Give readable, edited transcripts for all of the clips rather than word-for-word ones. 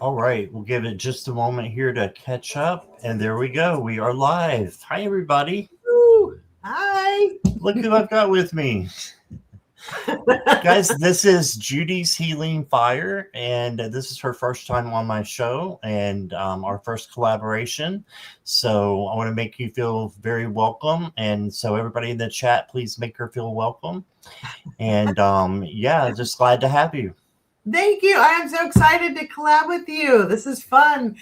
All right, we'll give it just a moment here to catch up. And there we go. We are live. Hi, everybody. Woo! Hi. Look who I've got with me. Guys, this is Judy's Healing Fire, and this is her first time on my show and our first collaboration. So I want to make you feel very welcome. And so, everybody in the chat, please make her feel welcome. And yeah, just glad to have you. Thank you. I am so excited to collab with you. This is fun.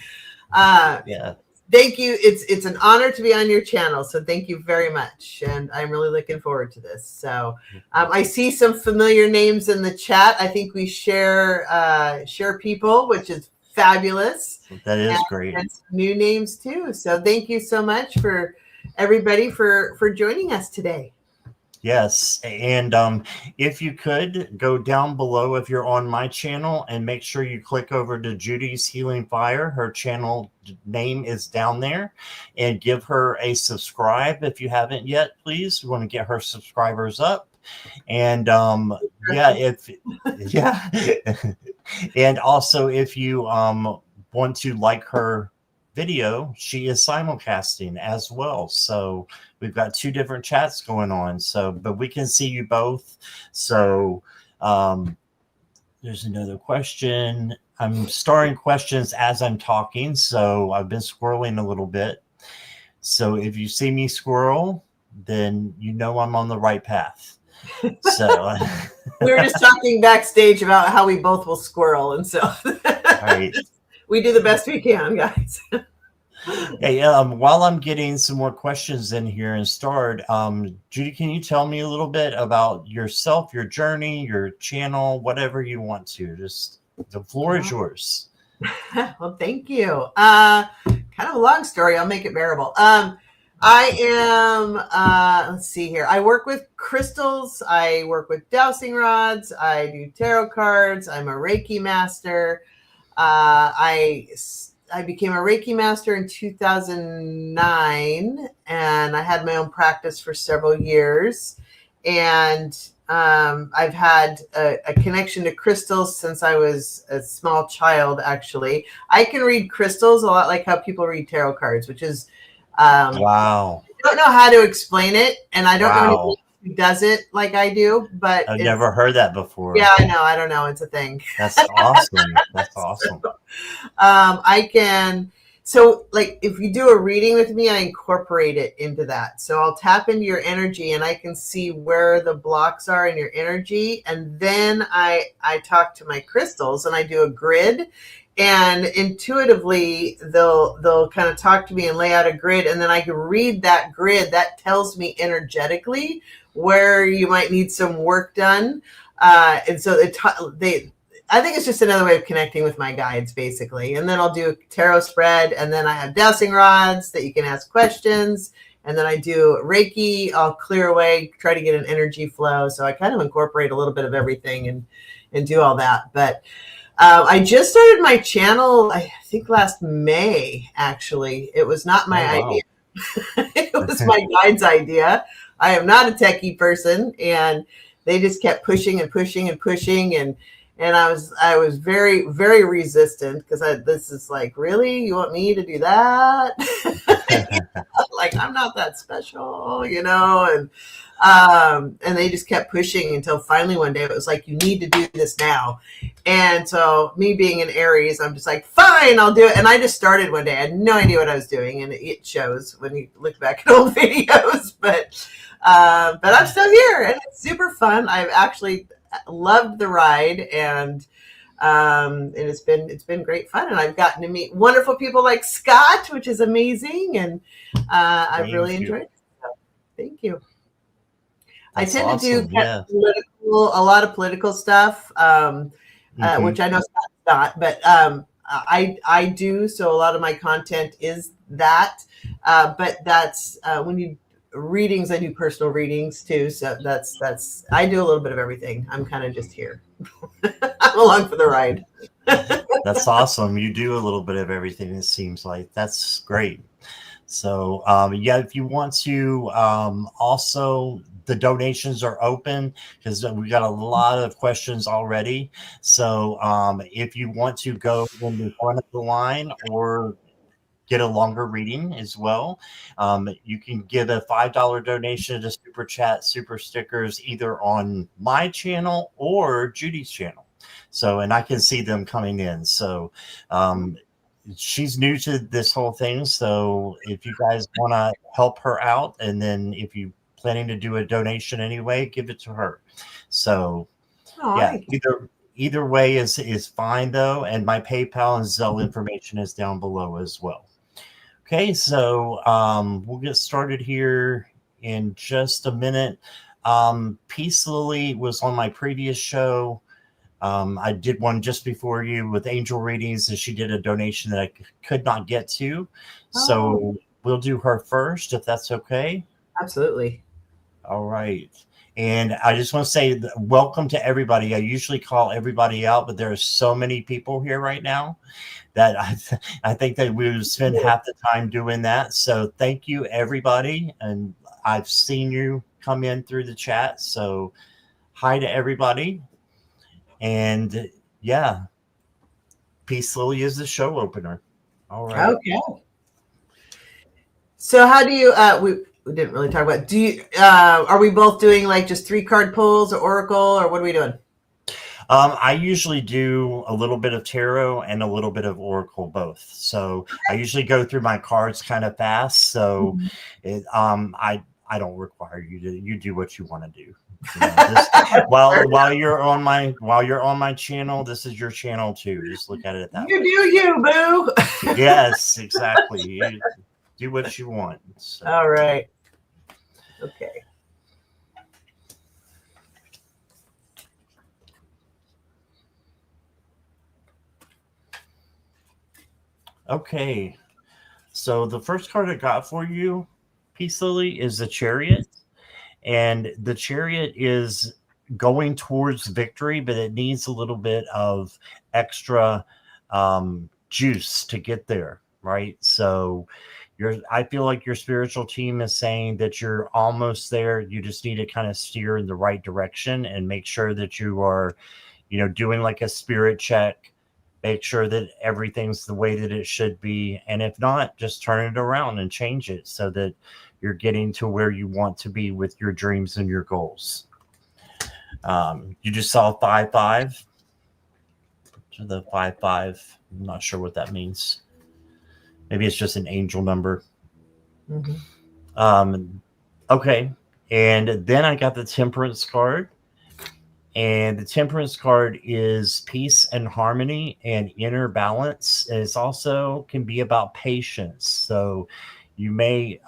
Yeah. Thank you. It's an honor to be on your channel. So thank you very much. And I'm really looking forward to this. So I see some familiar names in the chat. I think we share people, which is fabulous. That is great. And some new names too. So thank you so much for everybody for joining us today. Yes, and if you could go down below if you're on my channel and make sure you click over to Judy's Healing Fire. Her channel name is down there, and give her a subscribe if you haven't yet, please. We want to get her subscribers up. And and also if you want to like her video, she is simulcasting as well. So we've got two different chats going on. So, but we can see you both. So there's another question. I'm starring questions as I'm talking. So I've been squirreling a little bit. So if you see me squirrel, then you know I'm on the right path. So we were just talking backstage about how we both will squirrel. And so right. We do the best we can, guys. Hey, while I'm getting some more questions in here and start, Judy, can you tell me a little bit about yourself, your journey, your channel, whatever you want to? Just the floor is yours. Well, thank you. Kind of a long story. I'll make it bearable. I am, let's see here. I work with crystals. I work with dowsing rods. I do tarot cards. I'm a Reiki master. I became a Reiki master in 2009, and I had my own practice for several years. And I've had a connection to crystals since I was a small child, actually. I can read crystals a lot like how people read tarot cards, which is, wow. I don't know how to explain it, and I don't know anybody who does it like I do, but I've never heard that before. Yeah, I know. I don't know. It's a thing. That's awesome. That's awesome. I can, so like if you do a reading with me, I incorporate it into that. So I'll tap into your energy and I can see where the blocks are in your energy. And then I talk to my crystals and I do a grid, and intuitively they'll kind of talk to me and lay out a grid. And then I can read that grid that tells me energetically where you might need some work done. And so I think it's just another way of connecting with my guides, basically. And then I'll do a tarot spread, and then I have dowsing rods that you can ask questions. And then I do Reiki. I'll clear away, try to get an energy flow. So I kind of incorporate a little bit of everything and do all that. But I just started my channel, I think last May, actually. It was not my idea. It was my guide's idea. I am not a techie person, and they just kept pushing and pushing and pushing, and I was very, very resistant because this is like, really, you want me to do that? Like, I'm not that special, and they just kept pushing until finally one day it was like, you need to do this now. And so me being an Aries, I'm just like, fine, I'll do it. And I just started one day. I had no idea what I was doing, and it shows when you look back at old videos. But I'm still here, and it's super fun. I've actually loved the ride, and it's been great fun. And I've gotten to meet wonderful people like Scott, which is amazing, and I've really enjoyed it. So, thank you. That's I tend awesome. to do a lot of political stuff, which I know Scott's not, but I do. So a lot of my content is that, but that's when you readings, I do personal readings too. So that's I do a little bit of everything. I'm kind of just here. I'm along for the ride. That's awesome. You do a little bit of everything, it seems like. That's great. So yeah, if you want to also the donations are open because we got a lot of questions already. So if you want to go in the front of the line or get a longer reading as well, you can give a $5 donation to Super Chat, Super Stickers, either on my channel or Judy's channel. So, and I can see them coming in. So, she's new to this whole thing. So if you guys want to help her out, and then if you planning to do a donation anyway, give it to her. So yeah, either way is fine though. And my PayPal and Zelle information is down below as well. Okay, so we'll get started here in just a minute. Peace Lily was on my previous show. I did one just before you with angel readings, and she did a donation that I could not get to. So we'll do her first, if that's okay. Absolutely. All right. And I just want to say welcome to everybody. I usually call everybody out, but there are so many people here right now that I think that we would spend half the time doing that. So thank you, everybody. And I've seen you come in through the chat. So hi to everybody. And yeah, Peace Lily is the show opener. All right. Okay. So how do you, we didn't really talk about, do you, are we both doing like just 3-card pulls or oracle, or what are we doing? I usually do a little bit of tarot and a little bit of oracle, both. So I usually go through my cards kind of fast. So I don't require you do what you want to do. You know, while you're on my channel, this is your channel too. Just look at it that way. You do you, boo. Yes, exactly. You do what you want. So. All right. Okay. Okay, so the first card I got for you, Peace Lily, is the Chariot. And the Chariot is going towards victory, but it needs a little bit of extra juice to get there, right? So I feel like your spiritual team is saying that you're almost there. You just need to kind of steer in the right direction and make sure that you are, doing like a spirit check. Make sure that everything's the way that it should be. And if not, just turn it around and change it so that you're getting to where you want to be with your dreams and your goals. You just saw 5-5. So the 5-5, I'm not sure what that means. Maybe it's just an angel number. Okay. And then I got the Temperance card. And the Temperance card is peace and harmony and inner balance. And it's also can be about patience. So you may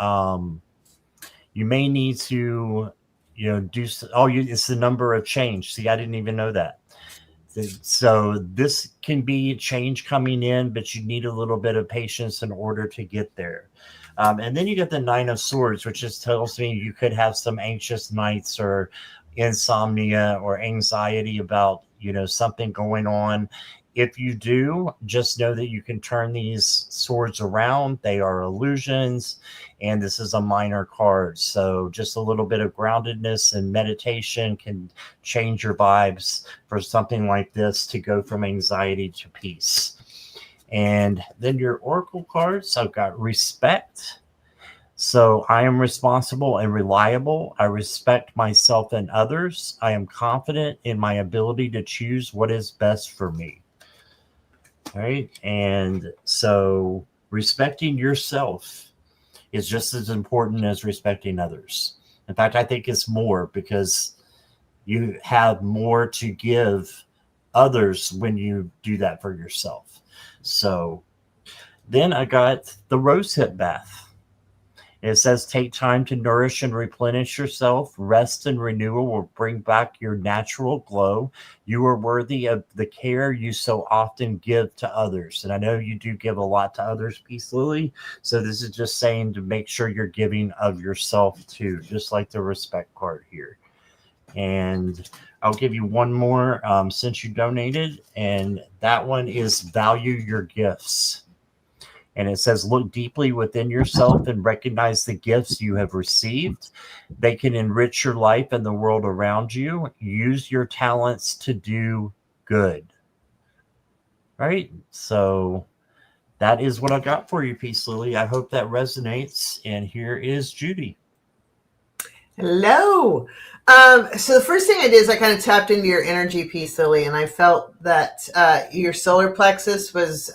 need to, do. It's the number of change. See, I didn't even know that. So this can be change coming in, but you need a little bit of patience in order to get there. And then you get the 9 of Swords, which just tells me you could have some anxious nights or insomnia or anxiety about, something going on. If you do, just know that you can turn these swords around. They are illusions, and this is a minor card. So just a little bit of groundedness and meditation can change your vibes for something like this to go from anxiety to peace. And then your oracle cards, I've got respect. So I am responsible and reliable. I respect myself and others. I am confident in my ability to choose what is best for me. All right. And so respecting yourself is just as important as respecting others. In fact, I think it's more, because you have more to give others when you do that for yourself. So then I got the rosehip bath. It says, take time to nourish and replenish yourself. Rest and renewal will bring back your natural glow. You are worthy of the care you so often give to others. And I know you do give a lot to others, Peace Lily. So this is just saying to make sure you're giving of yourself too, just like the respect card here. And I'll give you one more since you donated. And that one is value your gifts. And it says, look deeply within yourself and recognize the gifts you have received. They can enrich your life and the world around you. Use your talents to do good. Right? So that is what I got for you, Peace Lily. I hope that resonates. And here is Judy. Hello. So the first thing I did is I kind of tapped into your energy, Peace Lily, and I felt that your solar plexus was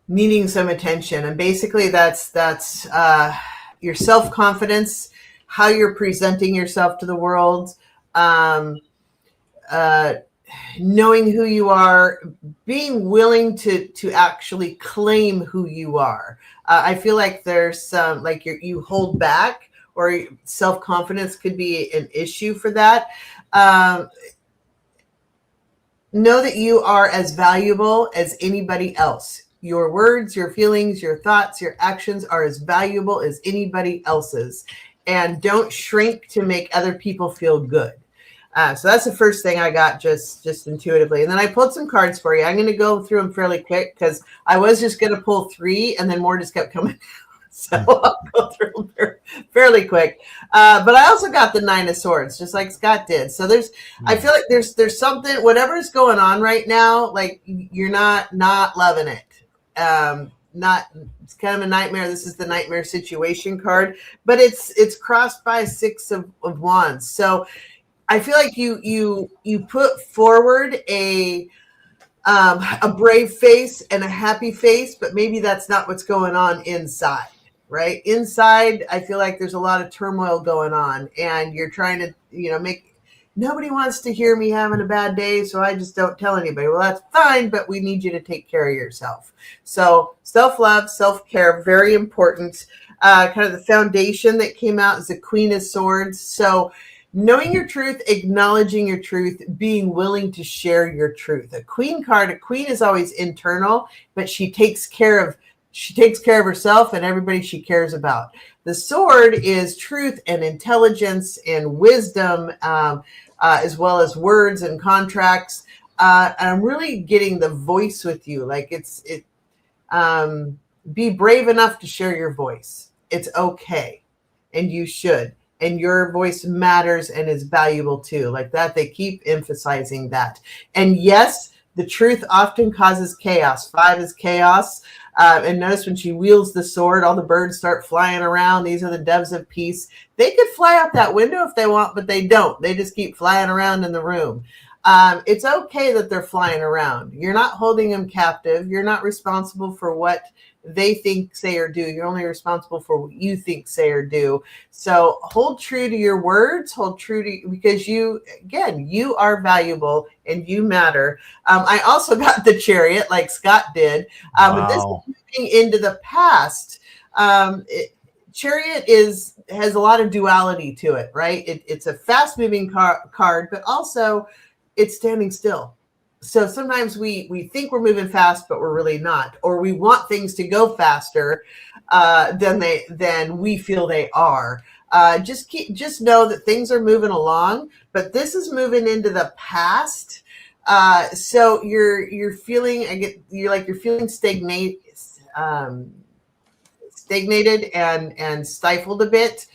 needing some attention. And basically that's your self-confidence, how you're presenting yourself to the world, knowing who you are, being willing to actually claim who you are. I feel like there's some, like you hold back, or self-confidence could be an issue for that. Know that you are as valuable as anybody else. Your words, your feelings, your thoughts, your actions are as valuable as anybody else's. And don't shrink to make other people feel good. So that's the first thing I got just intuitively. And then I pulled some cards for you. I'm going to go through them fairly quick because I was just going to pull 3 and then more just kept coming. So I'll go through them fairly quick. But I also got the 9 of Swords, just like Scott did. So I feel like there's something, whatever's going on right now, like you're not loving it. It's kind of a nightmare. This is the nightmare situation card, but it's crossed by 6 of Wands. So I feel like you put forward a brave face and a happy face, but maybe that's not what's going on inside, right? Inside, I feel like there's a lot of turmoil going on, and you're trying to, nobody wants to hear me having a bad day, so I just don't tell anybody. Well, that's fine, but we need you to take care of yourself. So self-love, self-care, very important. Kind of the foundation that came out is the Queen of Swords. So knowing your truth, acknowledging your truth, being willing to share your truth. A queen card, a queen is always internal, but she takes care of herself and everybody she cares about. The sword is truth and intelligence and wisdom, as well as words and contracts. And I'm really getting the voice with you. Like be brave enough to share your voice. It's okay. And you should. And your voice matters and is valuable too. Like that, they keep emphasizing that. And yes, the truth often causes chaos. 5 is chaos. And notice when she wields the sword, all the birds start flying around. These are the doves of peace. They could fly out that window if they want, but they don't. They just keep flying around in the room. It's okay that they're flying around. You're not holding them captive. You're not responsible for what they think, say, or do. You're only responsible for what you think, say, or do. So hold true to your words, because you are valuable and you matter. I also got the Chariot like Scott did, but this is moving into the past. Chariot has a lot of duality to it, right? It's a fast moving card, but also it's standing still. So sometimes we think we're moving fast, but we're really not, or we want things to go faster than we feel they are. Just know that things are moving along, but this is moving into the past. So you're feeling stagnated and stifled a bit.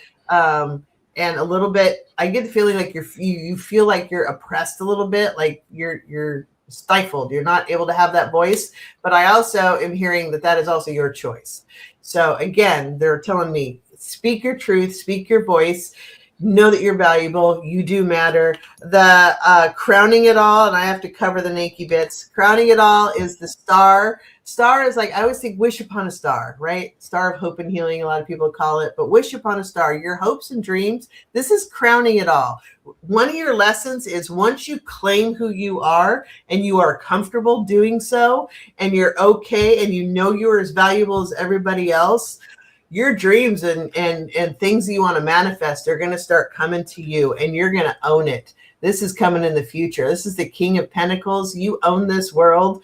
And a little bit, I get the feeling like you feel like you're oppressed a little bit, like you're stifled. You're not able to have that voice. But I also am hearing that is also your choice. So again, they're telling me, speak your truth, speak your voice, know that you're valuable. You do matter. The crowning it all, and I have to cover the naked bits. Crowning it all is the star. Star is like, I always think wish upon a star, right? Star of hope and healing, a lot of people call it, but wish upon a star, your hopes and dreams. This is crowning it all. One of your lessons is once you claim who you are and you are comfortable doing so and you're okay and you know you're as valuable as everybody else, your dreams and things that you want to manifest are going to start coming to you and you're going to own it. This is coming in the future. This is the King of Pentacles. You own this world.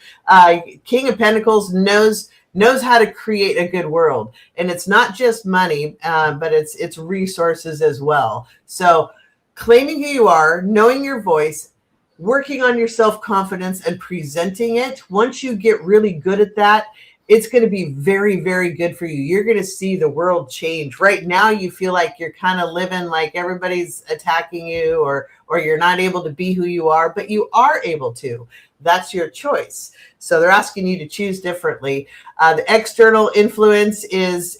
King of Pentacles knows how to create a good world. And it's not just money, but it's resources as well. So claiming who you are, knowing your voice, working on your self-confidence and presenting it. Once you get really good at that, it's going to be very, very good for you. You're going to see the world change. Right now, you feel like you're kind of living like everybody's attacking you, or you're not able to be who you are, but you are able to. That's your choice. So they're asking you to choose differently. The external influence is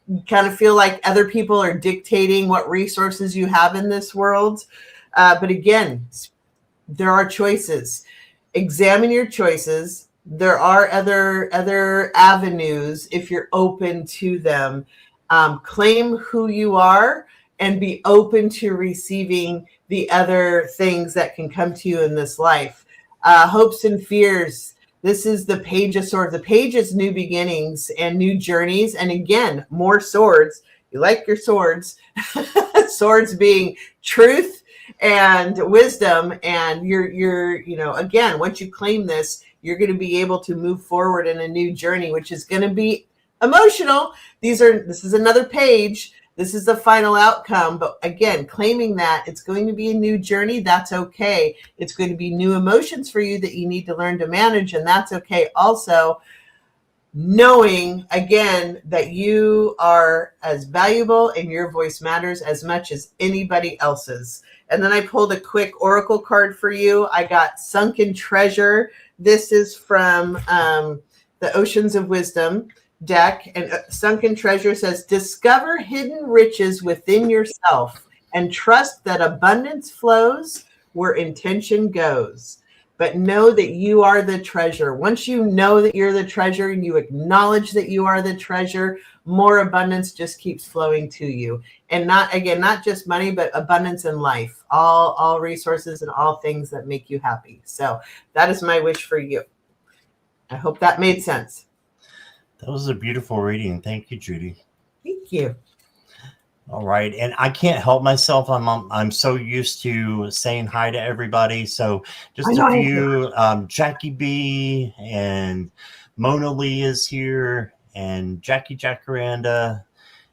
you kind of feel like other people are dictating what resources you have in this world. But again, there are choices. Examine your choices. There are other avenues if you're open to them. Claim who you are and be open to receiving the other things that can come to you in this life. Hopes and fears. This is the Page of Swords. The Page is new beginnings and new journeys. And again, more swords. You like your swords. Swords being truth and wisdom. And you're, again, once you claim this, you're going to be able to move forward in a new journey, which is going to be emotional. This is another page. This is the final outcome. But again, claiming that it's going to be a new journey, that's okay. It's going to be new emotions for you that you need to learn to manage, and that's okay. Also, knowing again that you are as valuable and your voice matters as much as anybody else's. And then I pulled a quick oracle card for you. I got Sunken Treasure. This is from the Oceans of Wisdom deck, and Sunken Treasure says, discover hidden riches within yourself and trust that abundance flows where intention goes. But know that you are the treasure. Once you know that you're the treasure and you acknowledge that you are the treasure, more abundance just keeps flowing to you. And not just money, but abundance in life, all resources and all things that make you happy. So that is my wish for you. I hope that made sense. That was a beautiful reading. Thank you, Judy. Thank you. All right, and I can't help myself. I'm so used to saying hi to everybody. So just a few. Jackie B and Mona Lee is here, and Jackie Jacaranda,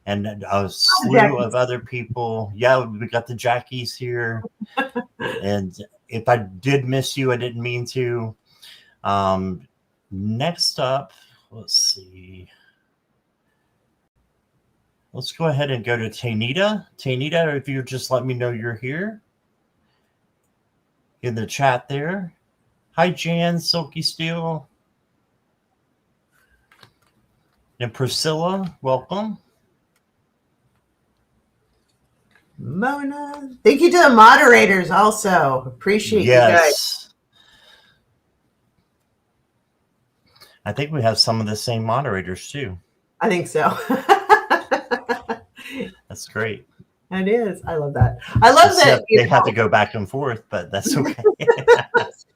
and a slew of other people. Yeah, we got the Jackies here. And if I did miss you, I didn't mean to. Next up, let's see. Let's go ahead and go to Taynita. Taynita, if you just let me know you're here in the chat there. Hi, Jan, Silky Steel. And Priscilla, welcome. Mona. Thank you to the moderators also. Appreciate you guys. I think we have some of the same moderators too. I think so. That's great. It is. I love that. I love that they have to go back and forth, but that's okay.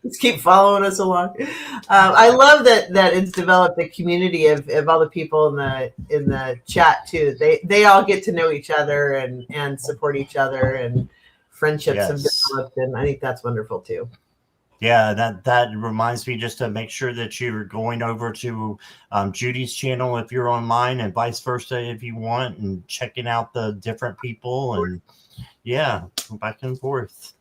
Just keep following us along. I love that it's developed a community of all the people in the chat too. They all get to know each other and support each other, and friendships have developed, and I think that's wonderful too. Yeah, that reminds me just to make sure that you're going over to Judy's channel if you're on mine, and vice versa if you want, and checking out the different people, and back and forth.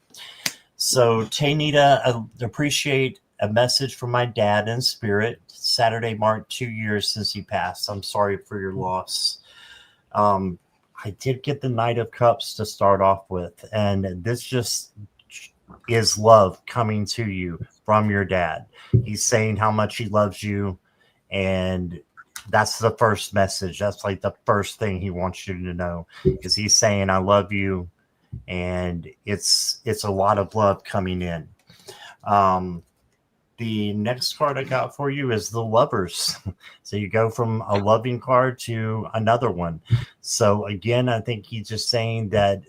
So Taynita, I appreciate a message from my dad in spirit. Saturday marked 2 years since he passed. I'm sorry for your loss. I did get the Knight of Cups to start off with, and this just is love coming to you from your dad. He's saying how much he loves you, and that's the first message. That's like the first thing he wants you to know, is he's saying I love you, and it's a lot of love coming in. The next card I got for you is the Lovers. So you go from a loving card to another one. So again, I think he's just saying that,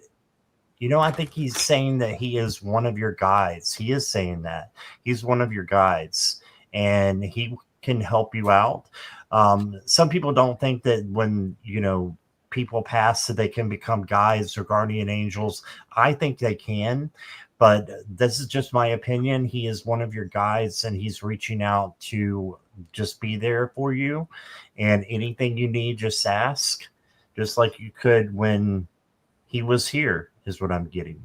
I think he's saying that he is one of your guides. He is saying that he's one of your guides, and he can help you out. Some people don't think that when, people pass that they can become guides or guardian angels. I think they can, but this is just my opinion. He is one of your guides, and he's reaching out to just be there for you, and anything you need, just ask, just like you could when he was here, is what I'm getting.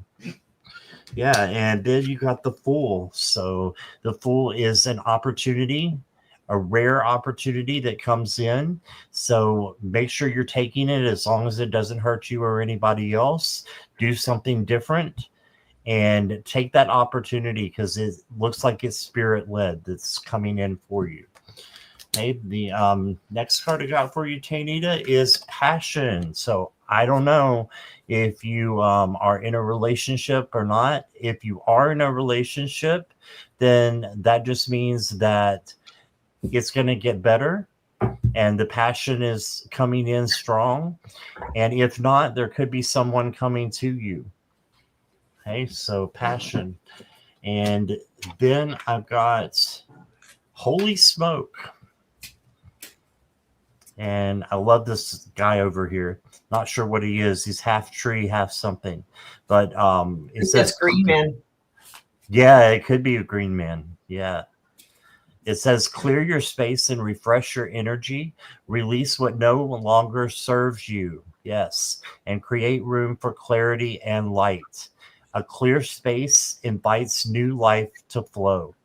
Yeah, and then you got the Fool. So the Fool is an opportunity, a rare opportunity that comes in. So make sure you're taking it as long as it doesn't hurt you or anybody else. Do something different and take that opportunity because it looks like it's spirit led that's coming in for you. Okay, the next card I got for you, Tanita, is passion. So I don't know if you are in a relationship or not. If you are in a relationship, then that just means that it's going to get better and the passion is coming in strong. And if not, there could be someone coming to you. Okay, so passion. And then I've got holy smoke. And I love this guy over here. Not sure what he is. He's half tree, half something. But it says green man. Yeah, it could be a green man. Yeah. It says clear your space and refresh your energy. Release what no longer serves you. Yes. And create room for clarity and light. A clear space invites new life to flow.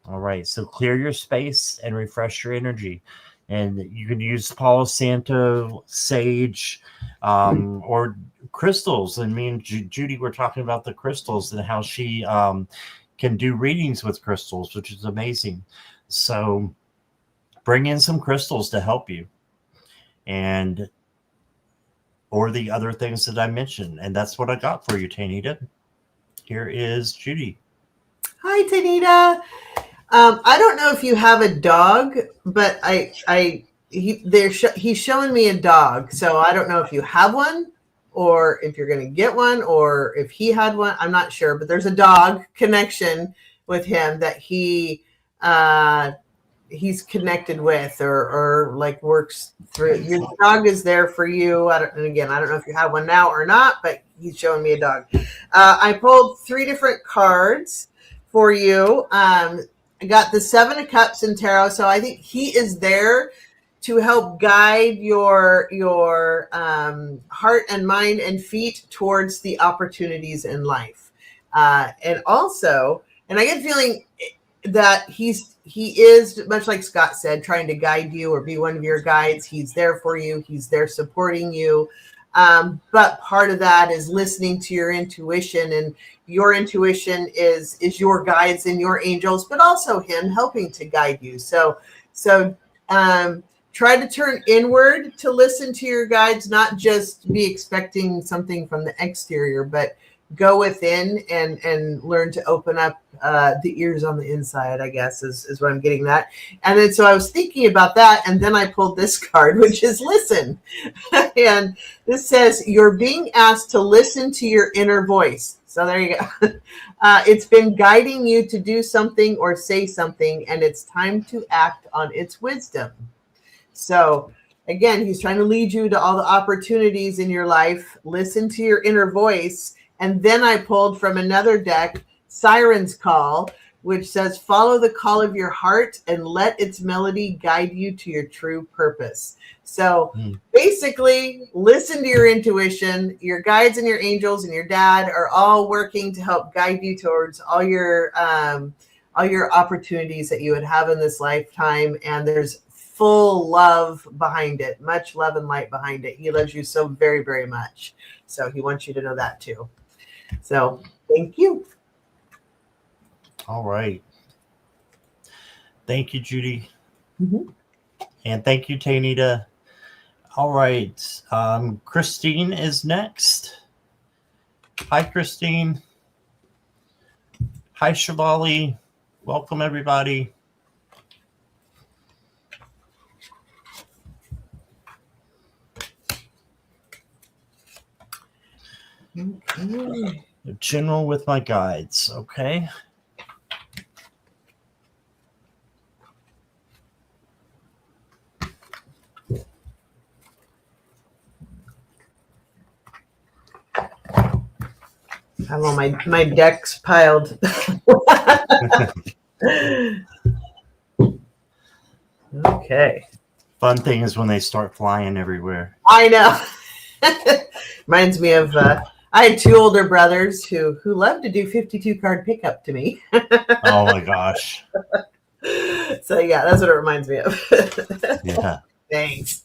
All right. So clear your space and refresh your energy. And you can use Palo Santo, sage, or crystals. And me and Judy were talking about the crystals and how she can do readings with crystals, which is amazing. So bring in some crystals to help you. And or the other things that I mentioned. And that's what I got for you, Tanita. Here is Judy. Hi, Tanita. I don't know if you have a dog, but he's showing me a dog. So I don't know if you have one or if you're going to get one or if he had one. I'm not sure, but there's a dog connection with him that he's connected with or like works through. Your dog is there for you. And again, I don't know if you have one now or not, but he's showing me a dog. I pulled 3 different cards for you. I got the 7 of Cups in tarot, so I think he is there to help guide your heart and mind and feet towards the opportunities in life. And also, and I get the feeling that he is, much like Scott said, trying to guide you or be one of your guides. He's there for you. He's there supporting you. But part of that is listening to your intuition, and your intuition is your guides and your angels, but also him helping to guide you. So try to turn inward to listen to your guides, not just be expecting something from the exterior, but go within and learn to open up the ears on the inside, I guess is what I'm getting that. And then so I was thinking about that, and then I pulled this card, which is listen. And this says you're being asked to listen to your inner voice. So there you go. It's been guiding you to do something or say something, and it's time to act on its wisdom. So again, he's trying to lead you to all the opportunities in your life. Listen to your inner voice. And then I pulled from another deck, Siren's Call, which says, follow the call of your heart and let its melody guide you to your true purpose. So basically, listen to your intuition. Your guides and your angels and your dad are all working to help guide you towards all your opportunities that you would have in this lifetime. And there's full love behind it, much love and light behind it. He loves you so very, very much. So he wants you to know that too. So thank you. All right. Thank you, Judy. Mm-hmm. And thank you, Tanita. All right. Christine is next. Hi, Christine. Hi, Shivali. Welcome, everybody. Okay. General with my guides. Okay. I have all my decks piled. Okay. Fun thing is when they start flying everywhere. I know. Reminds me of I had 2 older brothers who loved to do 52 card pickup to me. Oh my gosh. So yeah, that's what it reminds me of. Yeah. Thanks.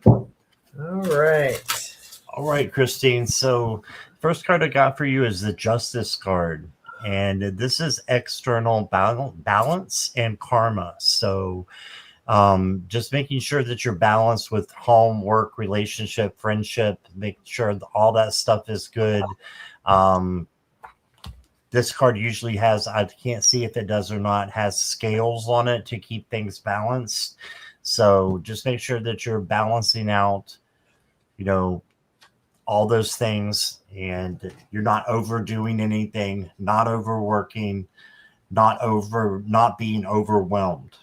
All right. All right, Christine. So, first card I got for you is the Justice card. And this is external balance and karma. So, just making sure that you're balanced with home, work, relationship, friendship, make sure all that stuff is good. This card usually has, I can't see if it does or not, has scales on it to keep things balanced. So just make sure that you're balancing out, all those things, and you're not overdoing anything, not overworking, not being overwhelmed.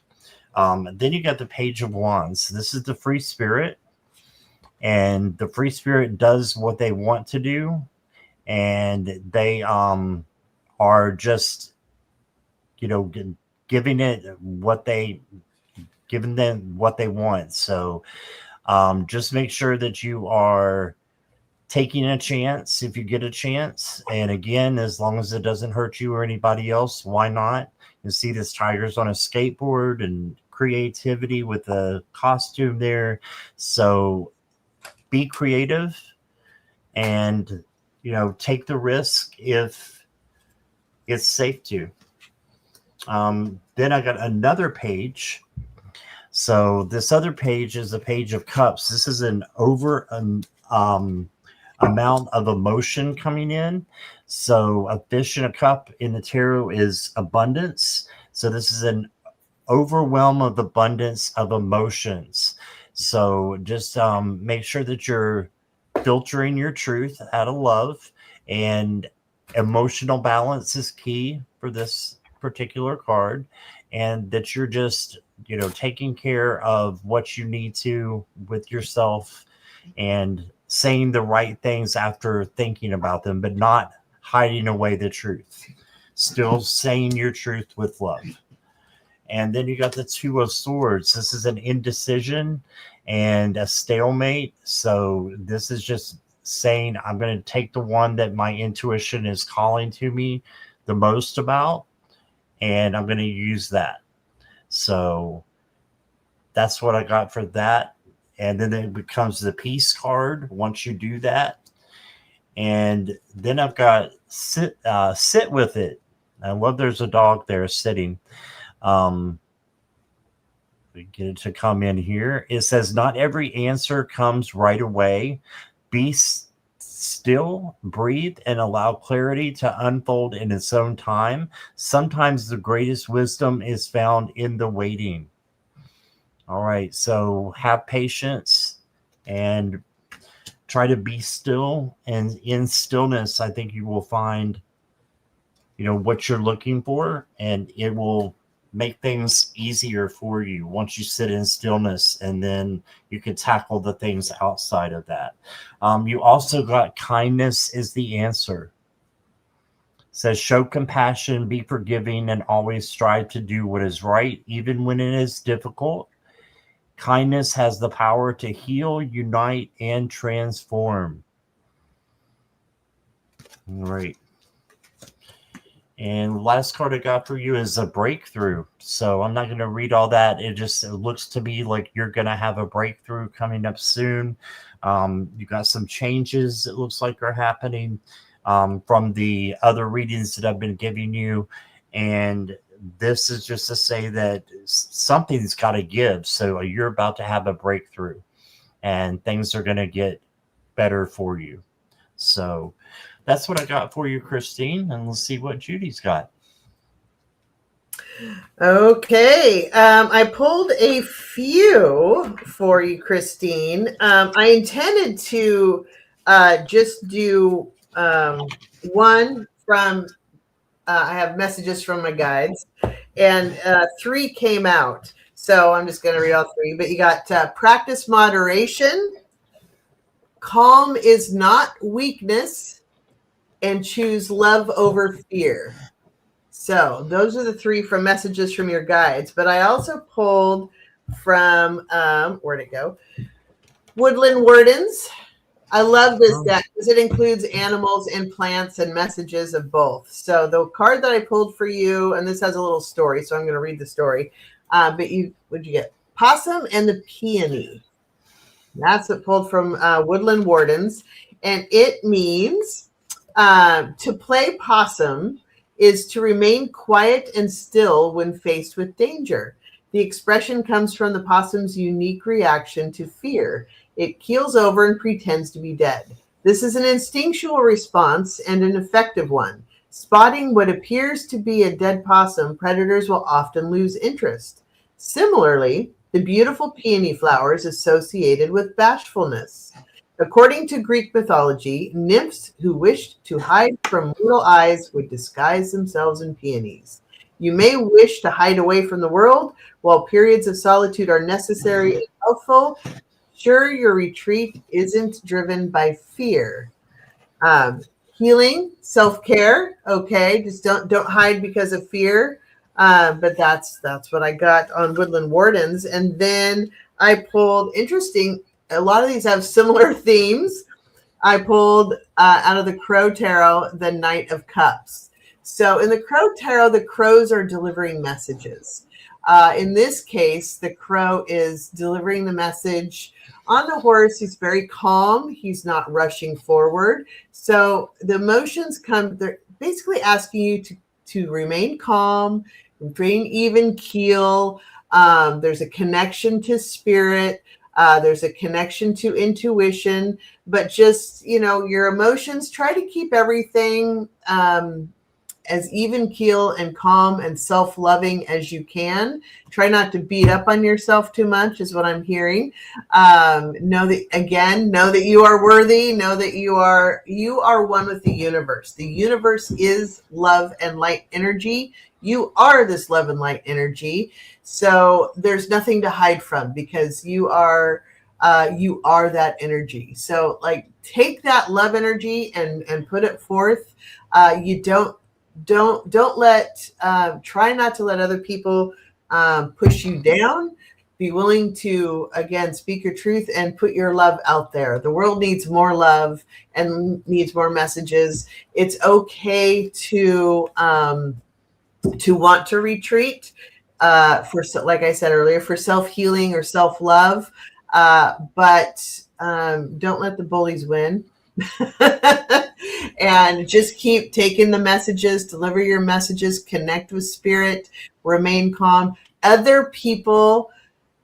Then you got the Page of Wands. This is the free spirit, and the free spirit does what they want to do, and they are just giving them what they want. So just make sure that you are taking a chance if you get a chance. And again, as long as it doesn't hurt you or anybody else, why not? You see this tiger's on a skateboard and creativity with a costume there. So be creative and, take the risk if it's safe to. Then I got another page. So this other page is a Page of Cups. This is an amount of emotion coming in. So a fish in a cup in the tarot is abundance. So this is an overwhelm of abundance of emotions. So just make sure that you're filtering your truth out of love, and emotional balance is key for this particular card, and that you're just taking care of what you need to with yourself and saying the right things after thinking about them, but not hiding away the truth. Still saying your truth with love. And then you got the Two of Swords. This is an indecision and a stalemate. So this is just saying I'm going to take the one that my intuition is calling to me the most about, and I'm going to use that. So that's what I got for that. And then it becomes the Peace card once you do that. And then I've got sit with it. I love there's a dog there sitting. We get it to come in here. It says, not every answer comes right away. Be still, breathe, and allow clarity to unfold in its own time. Sometimes the greatest wisdom is found in the waiting. All right, so have patience and try to be still. And in stillness, I think you will find, what you're looking for, and it will make things easier for you once you sit in stillness, and then you can tackle the things outside of that. You also got kindness is the answer. It says, show compassion, be forgiving, and always strive to do what is right, even when it is difficult. Kindness has the power to heal, unite, and transform. All right. And the last card I got for you is a breakthrough. So I'm not going to read all that. It looks to me like you're going to have a breakthrough coming up soon. You got some changes it looks like are happening from the other readings that I've been giving you. And this is just to say that something's got to give. So you're about to have a breakthrough, and things are going to get better for you. So that's what I got for you, Christine, and let's see what Judy's got. Okay, I pulled a few for you, Christine. I intended to just do one from, I have messages from my guides, and 3 came out. So I'm just going to read all 3. But you got practice moderation, calm is not weakness, and choose love over fear. So those are the 3 from messages from your guides. But I also pulled from, where'd it go? Woodland Wardens, I love this Oh. deck because it includes animals and plants and messages of both. So the card that I pulled for you, and this has a little story, so I'm going to read the story. But what'd you get? Possum and the Peony. That's what pulled from Woodland Wardens, and it means to play possum is to remain quiet and still when faced with danger. The expression comes from the possum's unique reaction to fear. It keels over and pretends to be dead. This is an instinctual response and an effective one. Spotting what appears to be a dead possum, predators will often lose interest. Similarly, the beautiful peony flower is associated with bashfulness. According to Greek mythology, nymphs who wished to hide from mortal eyes would disguise themselves in peonies. You may wish to hide away from the world. While periods of solitude are necessary and helpful, sure your retreat isn't driven by fear. Healing, self-care, okay. Just don't hide because of fear. But that's what I got on Woodland Wardens. And then I pulled, interesting, a lot of these have similar themes. I pulled out of the Crow Tarot, the Knight of Cups. So in the Crow Tarot, the crows are delivering messages. In this case, the crow is delivering the message on the horse. He's very calm. He's not rushing forward. So the emotions come, they're basically asking you to remain calm, bring even keel. There's a connection to spirit. There's a connection to intuition, but just, your emotions, try to keep everything as even keel and calm and self-loving as you can. Try not to beat up on yourself too much is what I'm hearing. Know that you are worthy. Know that you are one with the universe. The universe is love and light energy. You are this love and light energy. So there's nothing to hide from because you are that energy. So take that love energy and put it forth. You don't let try not to let other people push you down. Be willing to, again, speak your truth and put your love out there. The world needs more love and needs more messages. It's okay to want to retreat like I said earlier, for self-healing or self-love, but don't let the bullies win. And just keep taking the messages, deliver your messages, connect with spirit, remain calm. Other people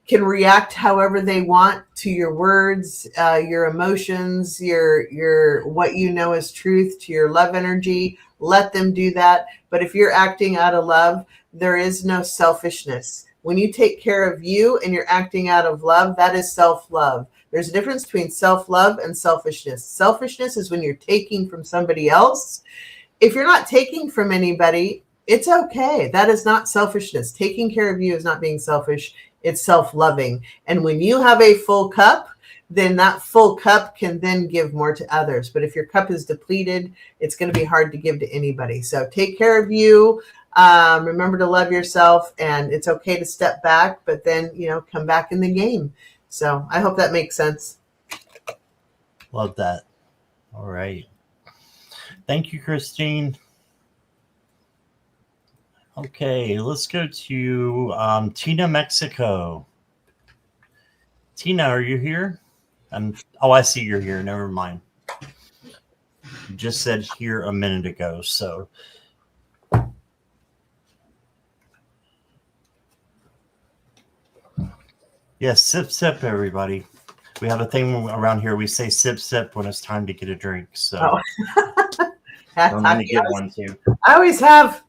can react however they want to your words, your emotions, your what you know is truth, to your love energy. Let them do that. But if you're acting out of love, there is no selfishness. When you take care of you and you're acting out of love, that is self-love. There's a difference between self-love and selfishness. Selfishness is when you're taking from somebody else. If you're not taking from anybody, it's okay. That is not selfishness. Taking care of you is not being selfish. It's self-loving. And when you have a full cup, then that full cup can then give more to others. But if your cup is depleted, it's going to be hard to give to anybody. So take care of you. Remember to love yourself, and it's okay to step back, but then, come back in the game. So I hope that makes sense. Love that. All right. Thank you, Christine. Okay, let's go to Tina, Mexico. Tina, are you here? I see you're here. Never mind. You just said here a minute ago, so. Yes, sip, sip, everybody. We have a thing around here. We say sip, sip when it's time to get a drink. So I'm going to get one too. I always have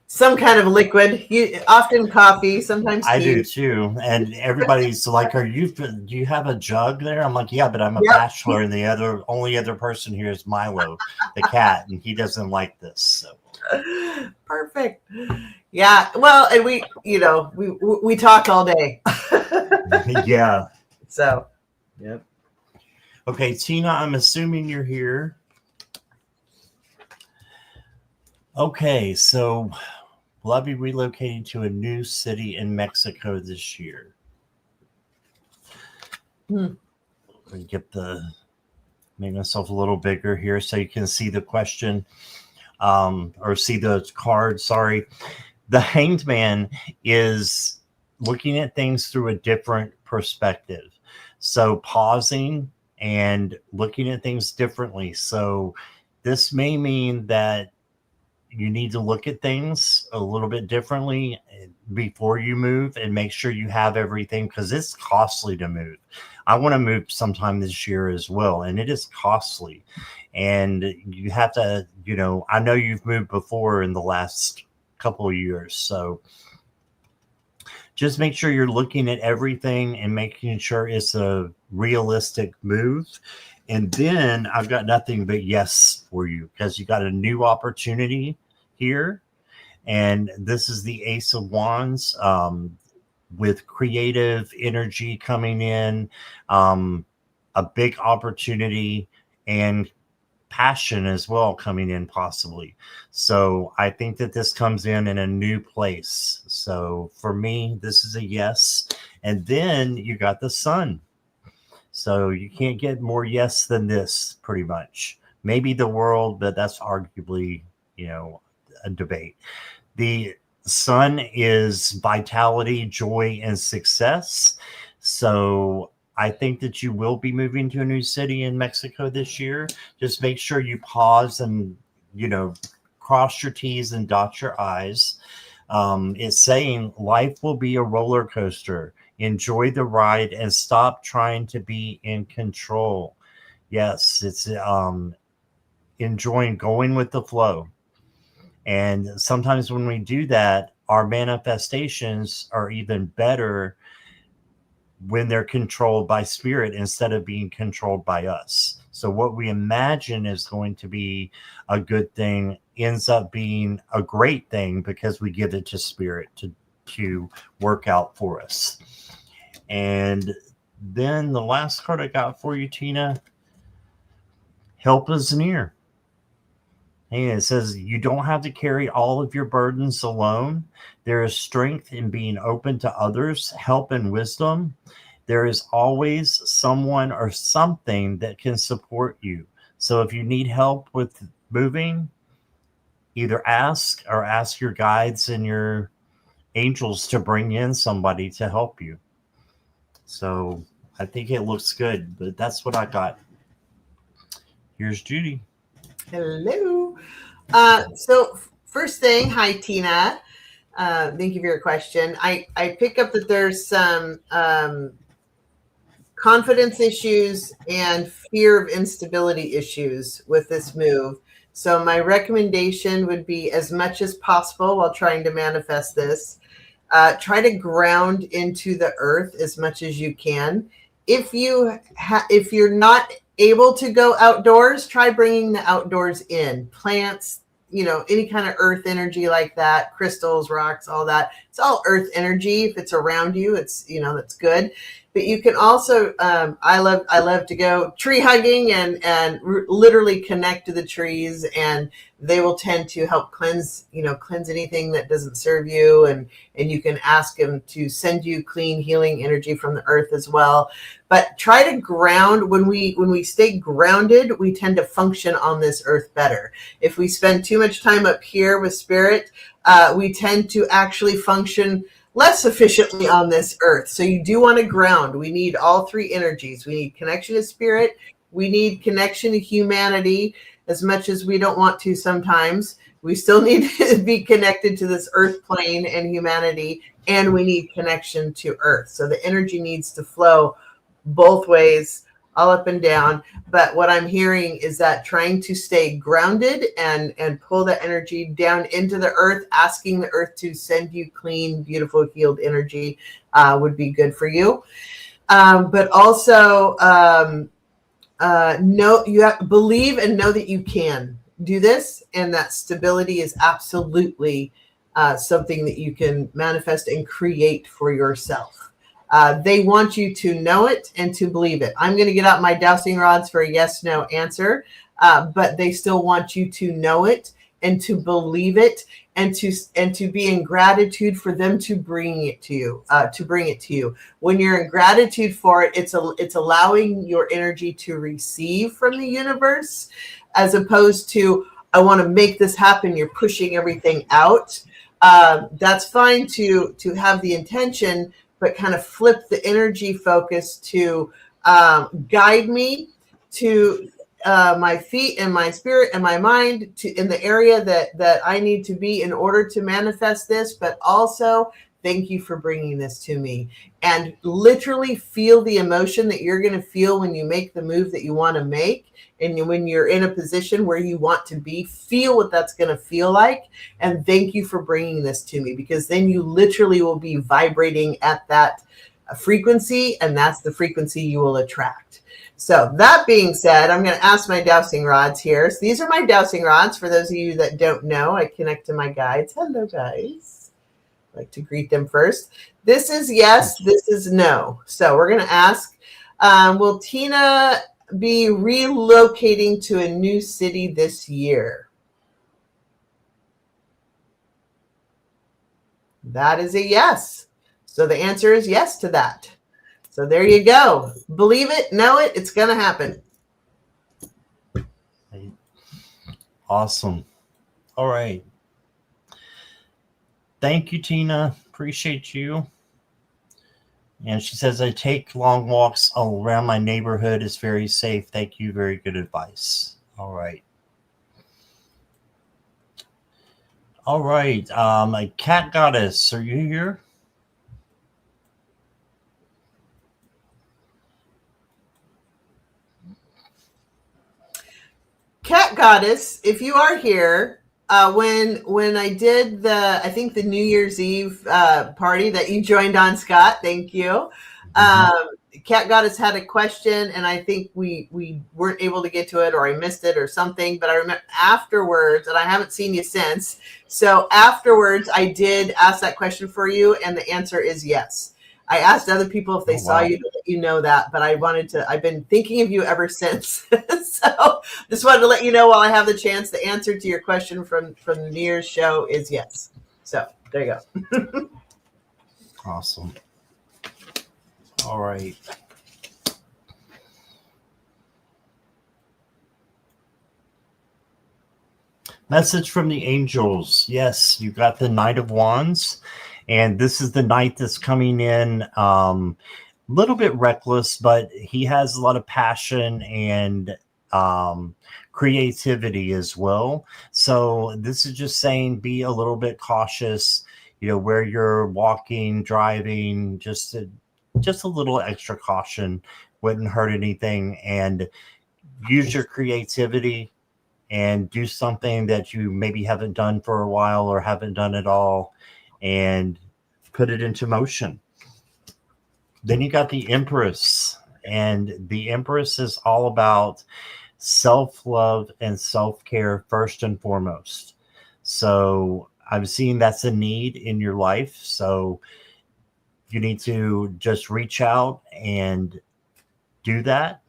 some kind of liquid. Often coffee, sometimes tea. I do too. And everybody's like, do you have a jug there? I'm like, yeah, but I'm a bachelor, and the only other person here is Milo, the cat, and he doesn't like this. So perfect. Yeah. Well, and we talk all day. Yeah. So, yep. Okay, Tina, I'm assuming you're here. Okay, so will I be relocating to a new city in Mexico this year? Get the Make myself a little bigger here so you can see the question, or see the card. Sorry. The Hanged Man is looking at things through a different perspective. So pausing and looking at things differently. So this may mean that you need to look at things a little bit differently before you move and make sure you have everything, because it's costly to move. I want to move sometime this year as well, and it is costly. And you have to, I know you've moved before in the last couple of years. So just make sure you're looking at everything and making sure it's a realistic move. And then I've got nothing but yes for you, because you got a new opportunity here. And this is the Ace of Wands, with creative energy coming in, a big opportunity, and passion as well coming in possibly. So I think that this comes in a new place. So for me, this is a yes. And then you got the Sun. So you can't get more yes than this, pretty much. Maybe the World, but that's arguably, a debate. The Sun is vitality, joy, and success. So I think that you will be moving to a new city in Mexico this year. Just make sure you pause and, cross your T's and dot your I's. It's saying life will be a roller coaster. Enjoy the ride and stop trying to be in control. Yes, it's enjoying going with the flow. And sometimes when we do that, our manifestations are even better when they're controlled by spirit instead of being controlled by us. So what we imagine is going to be a good thing ends up being a great thing because we give it to spirit to work out for us. And then the last card I got for you, Tina, help is near. And it says you don't have to carry all of your burdens alone. There is strength in being open to others, help and wisdom. There is always someone or something that can support you. So if you need help with moving, either ask your guides and your angels to bring in somebody to help you. So I think it looks good, but that's what I got. Here's Judy. Hello. So first thing, hi Tina. Thank you for your question. I pick up that there's some confidence issues and fear of instability issues with this move. So my recommendation would be, as much as possible while trying to manifest this, try to ground into the earth as much as you can. If you're not able to go outdoors, try bringing the outdoors in. Plants, any kind of earth energy like that, crystals, rocks, all that. It's all earth energy. If it's around you, it's, that's good. But you can also, I love to go tree hugging and literally connect to the trees, and they will tend to help cleanse anything that doesn't serve you. And you can ask them to send you clean healing energy from the earth as well. But try to ground. When we stay grounded, we tend to function on this earth better. If we spend too much time up here with spirit, we tend to actually function less efficiently on this earth. So you do want to ground. We need all three energies. We need connection to spirit. We need connection to humanity, as much as we don't want to sometimes. We still need to be connected to this earth plane and humanity, and we need connection to earth. So the energy needs to flow both ways, all up and down. But what I'm hearing is that trying to stay grounded and pull that energy down into the earth, asking the earth to send you clean, beautiful, healed energy would be good for you. But also you have to believe and know that you can do this, and that stability is absolutely something that you can manifest and create for yourself. They want you to know it and to believe it. I'm going to get out my dowsing rods for a yes/no answer, but they still want you to know it and to believe it and to be in gratitude for them to bring it to you. When you're in gratitude for it, it's allowing your energy to receive from the universe, as opposed to, I want to make this happen. You're pushing everything out. That's fine to have the intention, but kind of flip the energy focus to guide me to my feet and my spirit and my mind to in the area that I need to be in order to manifest this. But also, thank you for bringing this to me, and literally feel the emotion that you're going to feel when you make the move that you want to make. And when you're in a position where you want to be, feel what that's going to feel like. And thank you for bringing this to me, because then you literally will be vibrating at that frequency, and that's the frequency you will attract. So that being said, I'm going to ask my dowsing rods here. So these are my dowsing rods. For those of you that don't know, I connect to my guides. Hello, guys. I like to greet them first. This is yes, this is no. So we're going to ask, will Tina be relocating to a new city this year? That is a yes. So the answer is yes to that. So there you go. Believe it, know it, it's going to happen. Awesome. All right. Thank you, Tina. Appreciate you. And she says, I take long walks around my neighborhood. It's very safe. Thank you. Very good advice. All right. All right. Cat Goddess, are you here? Cat Goddess, if you are here, when I did I think the New Year's Eve party that you joined on, Scott, thank you. Cat Goddess had a question, and I think we weren't able to get to it, or I missed it or something, but I remember afterwards, and I haven't seen you since. So afterwards, I did ask that question for you, and the answer is yes. I asked other people if they saw you to let you know that, but I've been thinking of you ever since. So just wanted to let you know while I have the chance, the answer to your question from the New Year's show is yes. So there you go. Awesome. All right. Message from the angels. Yes, you got the Knight of Wands. And this is the knight that's coming in a little bit reckless, but he has a lot of passion and creativity as well. So this is just saying, be a little bit cautious, where you're walking, driving, just a little extra caution wouldn't hurt anything. And use your creativity and do something that you maybe haven't done for a while or haven't done at all, and put it into motion. Then you got the Empress, and the Empress is all about self-love and self-care first and foremost. So I'm seeing that's a need in your life. So you need to just reach out and do that.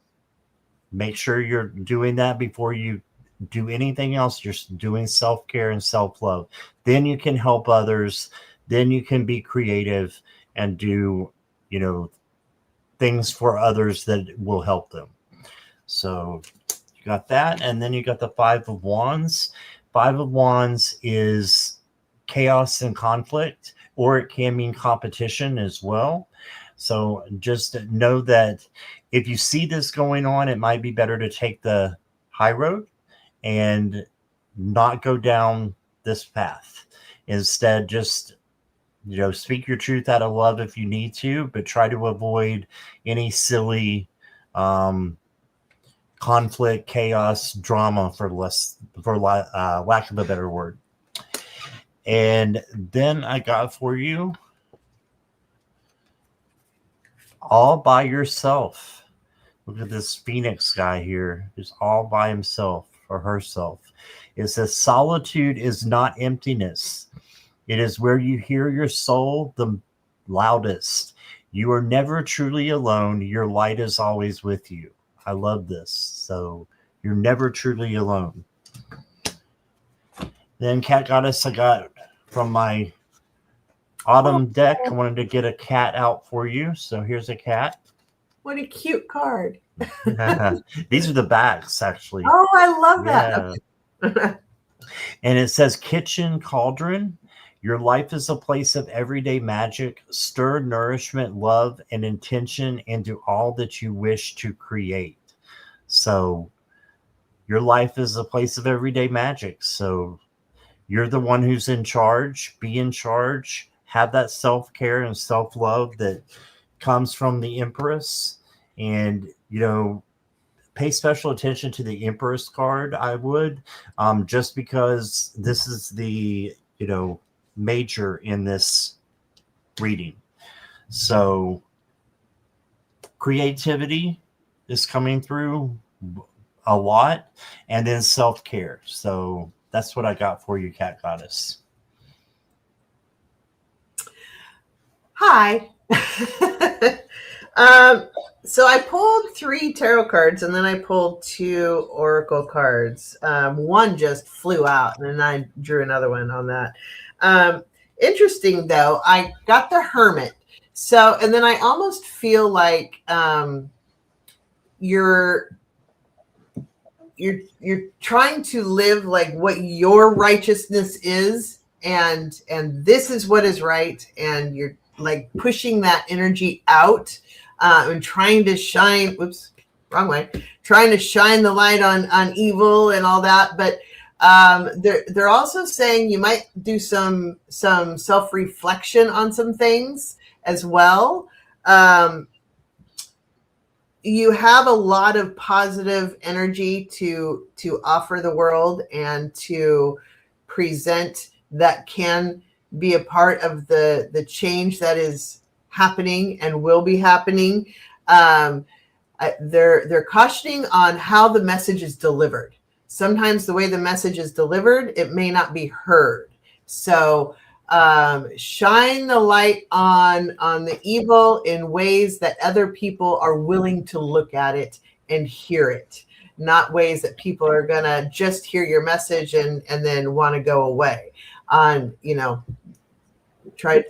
Make sure you're doing that before you do anything else. You're doing self-care and self-love. Then you can help others. Then you can be creative and do, things for others that will help them. So you got that. And then you got the Five of Wands. Five of Wands is chaos and conflict, or it can mean competition as well. So just know that if you see this going on, it might be better to take the high road and not go down this path. Instead, just speak your truth out of love if you need to, but try to avoid any silly conflict, chaos, drama, for lack of a better word. And then I got for you, all by yourself. Look at this Phoenix guy here, who's all by himself or herself. It says, solitude is not emptiness. It is where you hear your soul the loudest. You are never truly alone. Your light is always with you. I love this. So you're never truly alone. Then Cat Goddess, I got from my autumn deck, I wanted to get a cat out for you. So here's a cat. What a cute card. These are the backs, actually. Oh, I love Yeah. that. Okay. And it says kitchen cauldron. Your life is a place of everyday magic. Stir nourishment, love, and intention into all that you wish to create. So your life is a place of everyday magic. So you're the one who's in charge. Be in charge. Have that self-care and self-love that comes from the Empress. And, you know, pay special attention to the Empress card. I would, just because this is the, you know, major in this reading. So creativity is coming through a lot, and then self-care. So that's what I got for you, Cat Goddess. Hi. So I pulled 3 tarot cards, and then I pulled 2 oracle cards. One just flew out, and then I drew another one on that. Interesting, though, I got the Hermit. So, and then I almost feel like you're trying to live like what your righteousness is, and this is what is right, and you're like pushing that energy out. And trying to shine, trying to shine the light on evil and all that. But they're also saying you might do some self-reflection on some things as well. You have a lot of positive energy to offer the world and to present that can be a part of the change that is happening and will be happening. They're cautioning on how the message is delivered. Sometimes the way the message is delivered, it may not be heard. So shine the light on the evil in ways that other people are willing to look at it and hear it, not ways that people are gonna just hear your message and then want to go away. On, you know, try to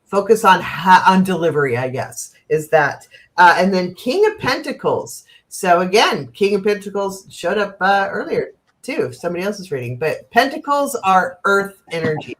focus on delivery, I guess, is that. And then King of Pentacles. So again, King of Pentacles showed up earlier too, somebody else's reading. But Pentacles are earth energy.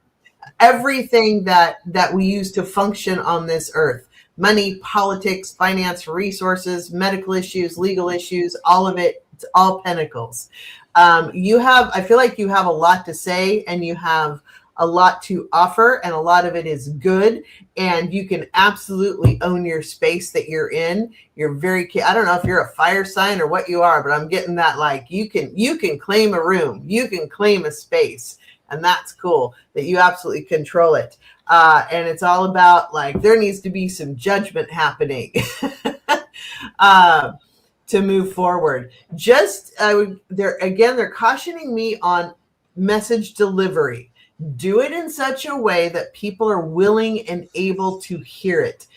Everything that we use to function on this earth. Money, politics, finance, resources, medical issues, legal issues, all of it. It's all Pentacles. I feel like you have a lot to say, and you have a lot to offer, and a lot of it is good, and you can absolutely own your space that you're in. You're very, I don't know if you're a fire sign or what you are, but I'm getting that, like, you can claim a room, you can claim a space, and that's cool that you absolutely control it. And it's all about, like, there needs to be some judgment happening to move forward. They're cautioning me on message delivery. Do it in such a way that people are willing and able to hear it.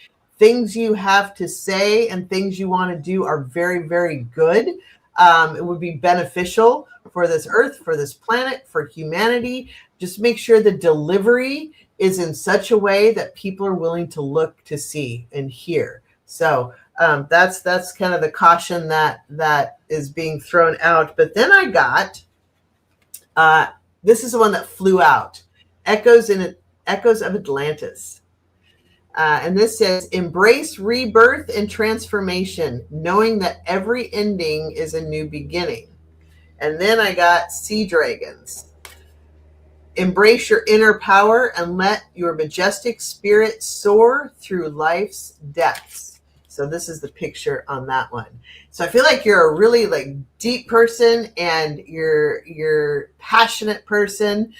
Things you have to say and things you want to do are very, very good. It would be beneficial for this earth, for this planet, for humanity. Just make sure the delivery is in such a way that people are willing to look, to see, and hear. So that's kind of the caution that is being thrown out. But then I got this is the one that flew out. Echoes of Atlantis. And this says, embrace rebirth and transformation, knowing that every ending is a new beginning. And then I got Sea Dragons. Embrace your inner power and let your majestic spirit soar through life's depths. So this is the picture on that one. So I feel like you're a really, like, deep person, and you're passionate person.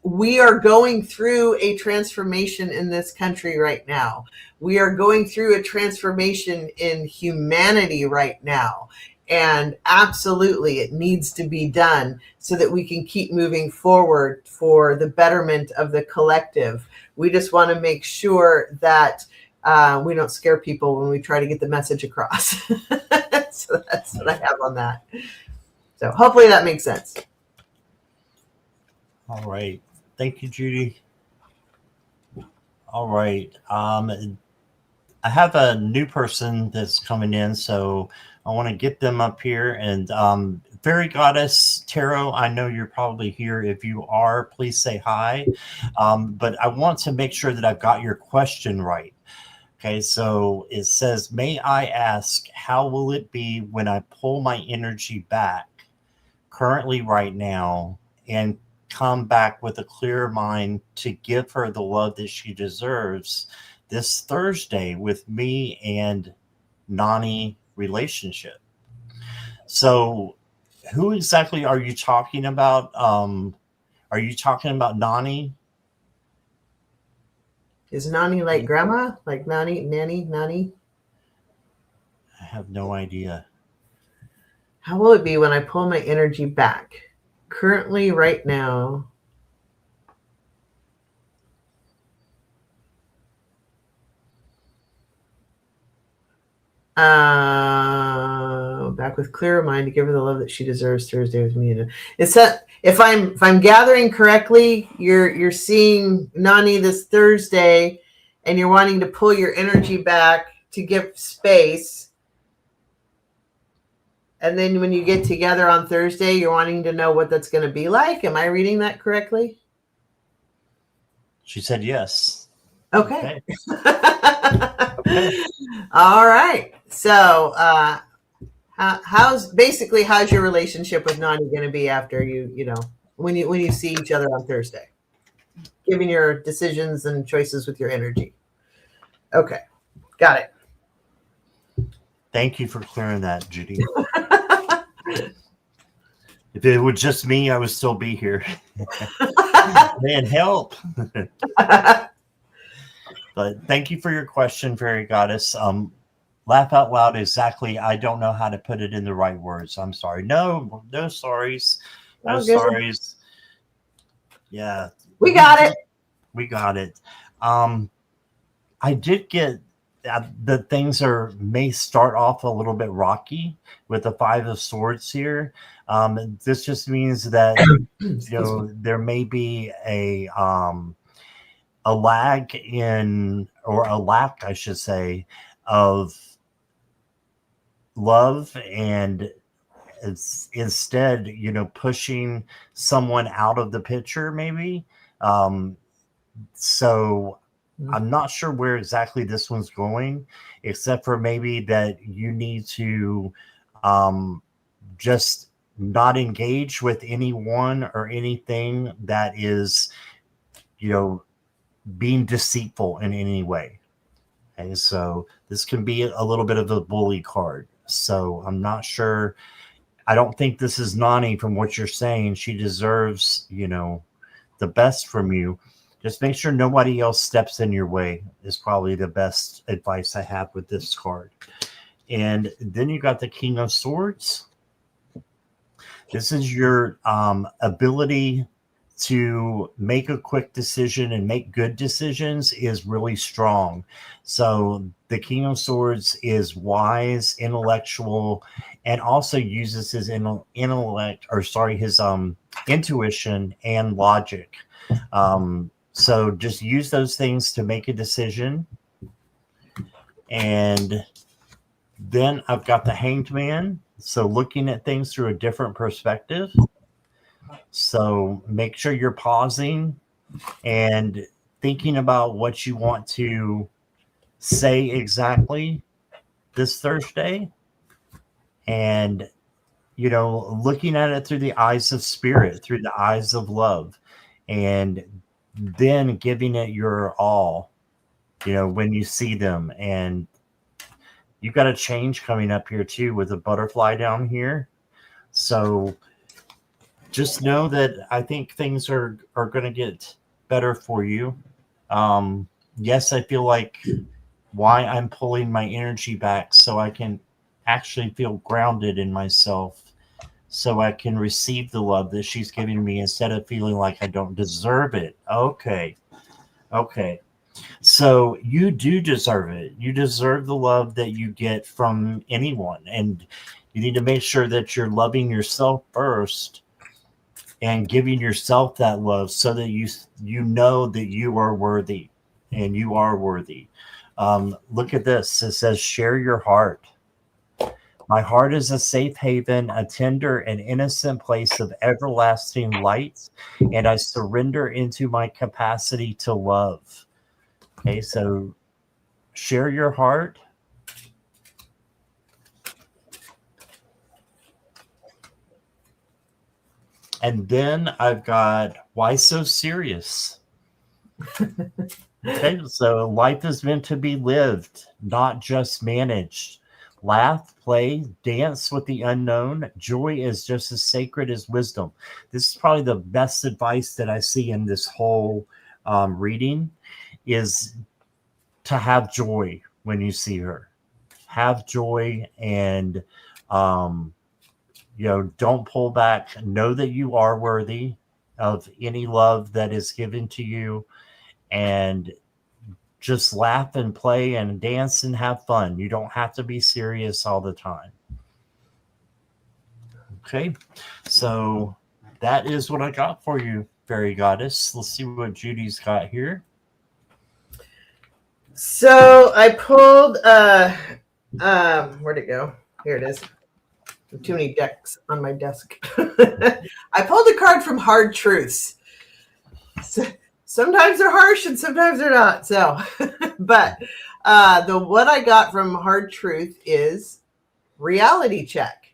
We are going through a transformation in this country right now. We are going through a transformation in humanity right now. And absolutely, it needs to be done so that we can keep moving forward for the betterment of the collective. We just want to make sure that we don't scare people when we try to get the message across. So that's what I have on that. So hopefully that makes sense. All right. Thank you, Judy. All right. I have a new person that's coming in, so I want to get them up here. And Fairy Goddess Tarot, I know you're probably here. If you are, please say hi. But I want to make sure that I've got your question right. Okay, so it says, may I ask, how will it be when I pull my energy back currently right now and come back with a clearer mind to give her the love that she deserves this Thursday with me and Nani relationship? So who exactly are you talking about? Are you talking about Nani? Is Nani like grandma? Like Nanny? I have no idea. How will it be when I pull my energy back? Currently, right now, back with clearer mind to give her the love that she deserves Thursday with me. It's that if I'm gathering correctly, you're seeing Nani this Thursday, and you're wanting to pull your energy back to give space. And then when you get together on Thursday, you're wanting to know what that's going to be like. Am I reading that correctly? She said yes. Okay. Okay. All right. So, how's your relationship with Nani going to be after when you see each other on Thursday, giving your decisions and choices with your energy? Okay, got it. Thank you for clearing that, Judy. If it were just me, I would still be here. Man, help. But thank you for your question, Fairy Goddess. Laugh out loud. Exactly. I don't know how to put it in the right words. I'm sorry. No sorries. No sorries. Yeah. We got it. We got it. I did get the things may start off a little bit rocky with the Five of Swords here. This just means that there may be a lag or a lack, I should say, of love, and it's instead, pushing someone out of the picture, maybe. So I'm not sure where exactly this one's going, except for maybe that you need to just not engage with anyone or anything that is, being deceitful in any way. And so this can be a little bit of a bully card. So I'm not sure. I don't think this is Nani from what you're saying. She deserves, the best from you. Just make sure nobody else steps in your way is probably the best advice I have with this card. And then you got the King of Swords. This is your ability to make a quick decision and make good decisions is really strong. So the King of Swords is wise, intellectual, and also uses his his intuition and logic. So just use those things to make a decision. And then I've got the Hanged Man. So looking at things through a different perspective. So make sure you're pausing and thinking about what you want to say exactly this Thursday. And, looking at it through the eyes of spirit, through the eyes of love, and then giving it your all, when you see them. And you've got a change coming up here too with a butterfly down here. So just know that I think things are going to get better for you. Yes, I feel like why I'm pulling my energy back so I can actually feel grounded in myself, so I can receive the love that she's giving me instead of feeling like I don't deserve it. Okay. So you do deserve it. You deserve the love that you get from anyone. And you need to make sure that you're loving yourself first. and giving yourself that love so that you know that you are worthy, and you are worthy. Look at this. It says, share your heart. My heart is a safe haven, a tender and innocent place of everlasting light, and I surrender into my capacity to love. Okay, so share your heart. And then I've got, why so serious? Okay, so life is meant to be lived, not just managed. Laugh, play, dance with the unknown. Joy is just as sacred as wisdom. This is probably the best advice that I see in this whole reading, is to have joy when you see her. Have joy, and don't pull back. Know that you are worthy of any love that is given to you, and just laugh and play and dance and have fun. You don't have to be serious all the time. Okay, so that is what I got for you, Fairy Goddess. Let's see what Judy's got here. So I pulled where'd it go? Here it is. Too many decks on my desk. I pulled a card from Hard Truths. So, sometimes they're harsh and sometimes they're not. So, but what I got from Hard Truth is reality check.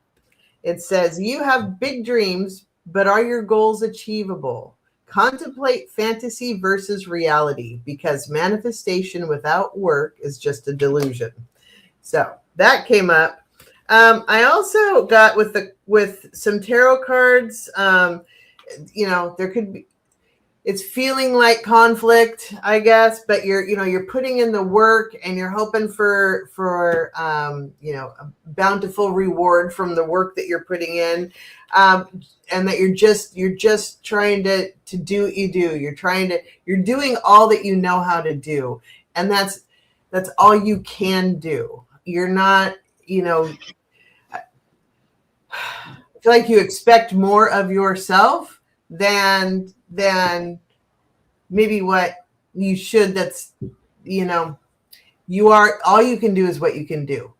It says, you have big dreams, but are your goals achievable? Contemplate fantasy versus reality, because manifestation without work is just a delusion. So that came up. I also got with some tarot cards. There could be, it's feeling like conflict, I guess, but you're putting in the work and you're hoping for a bountiful reward from the work that you're putting in, and that you're just trying to do what you do. You're doing all that you know how to do, and that's all you can do. You're not, I feel like you expect more of yourself than maybe what you should. That's, you are, all you can do is what you can do.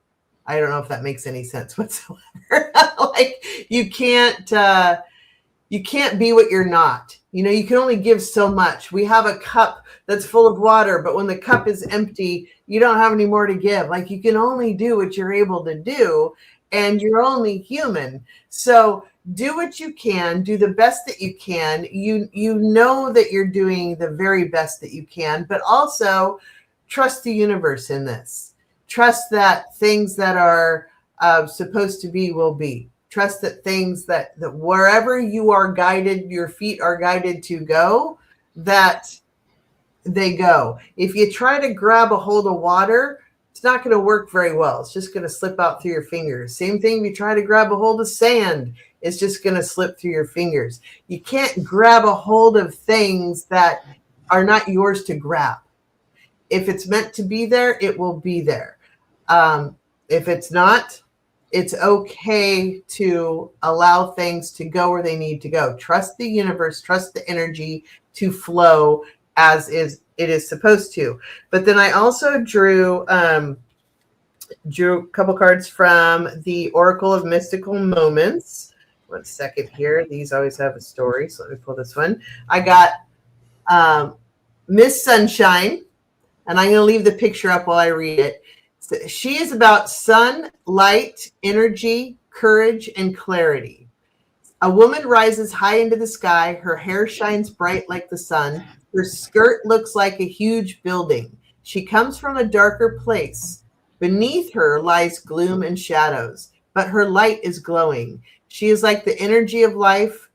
I don't know if that makes any sense whatsoever. Like you can't be what you're not. You can only give so much. We have a cup that's full of water, but when the cup is empty, you don't have any more to give. Like you can only do what you're able to do, and you're only human. So do what you can, do the best that you can. You know that you're doing the very best that you can, but also trust the universe in this. Trust that things that are supposed to be will be. Trust that things that wherever you are guided, your feet are guided to go, that they go. If you try to grab a hold of water, it's not going to work very well. It's just going to slip out through your fingers. Same thing, if you try to grab a hold of sand, it's just going to slip through your fingers. You can't grab a hold of things that are not yours to grab. If it's meant to be there, it will be there. If it's not, it's okay to allow things to go where they need to go. Trust the universe, trust the energy to flow as it is supposed to. But then I also drew a couple cards from the Oracle of Mystical Moments. 1 second here. These always have a story, so let me pull this one. I got Miss Sunshine, and I'm going to leave the picture up while I read it. So she is about sun, light, energy, courage, and clarity. A woman rises high into the sky. Her hair shines bright like the sun. Her skirt looks like a huge building. She comes from a darker place. Beneath her lies gloom and shadows, but her light is glowing. She is like the energy of life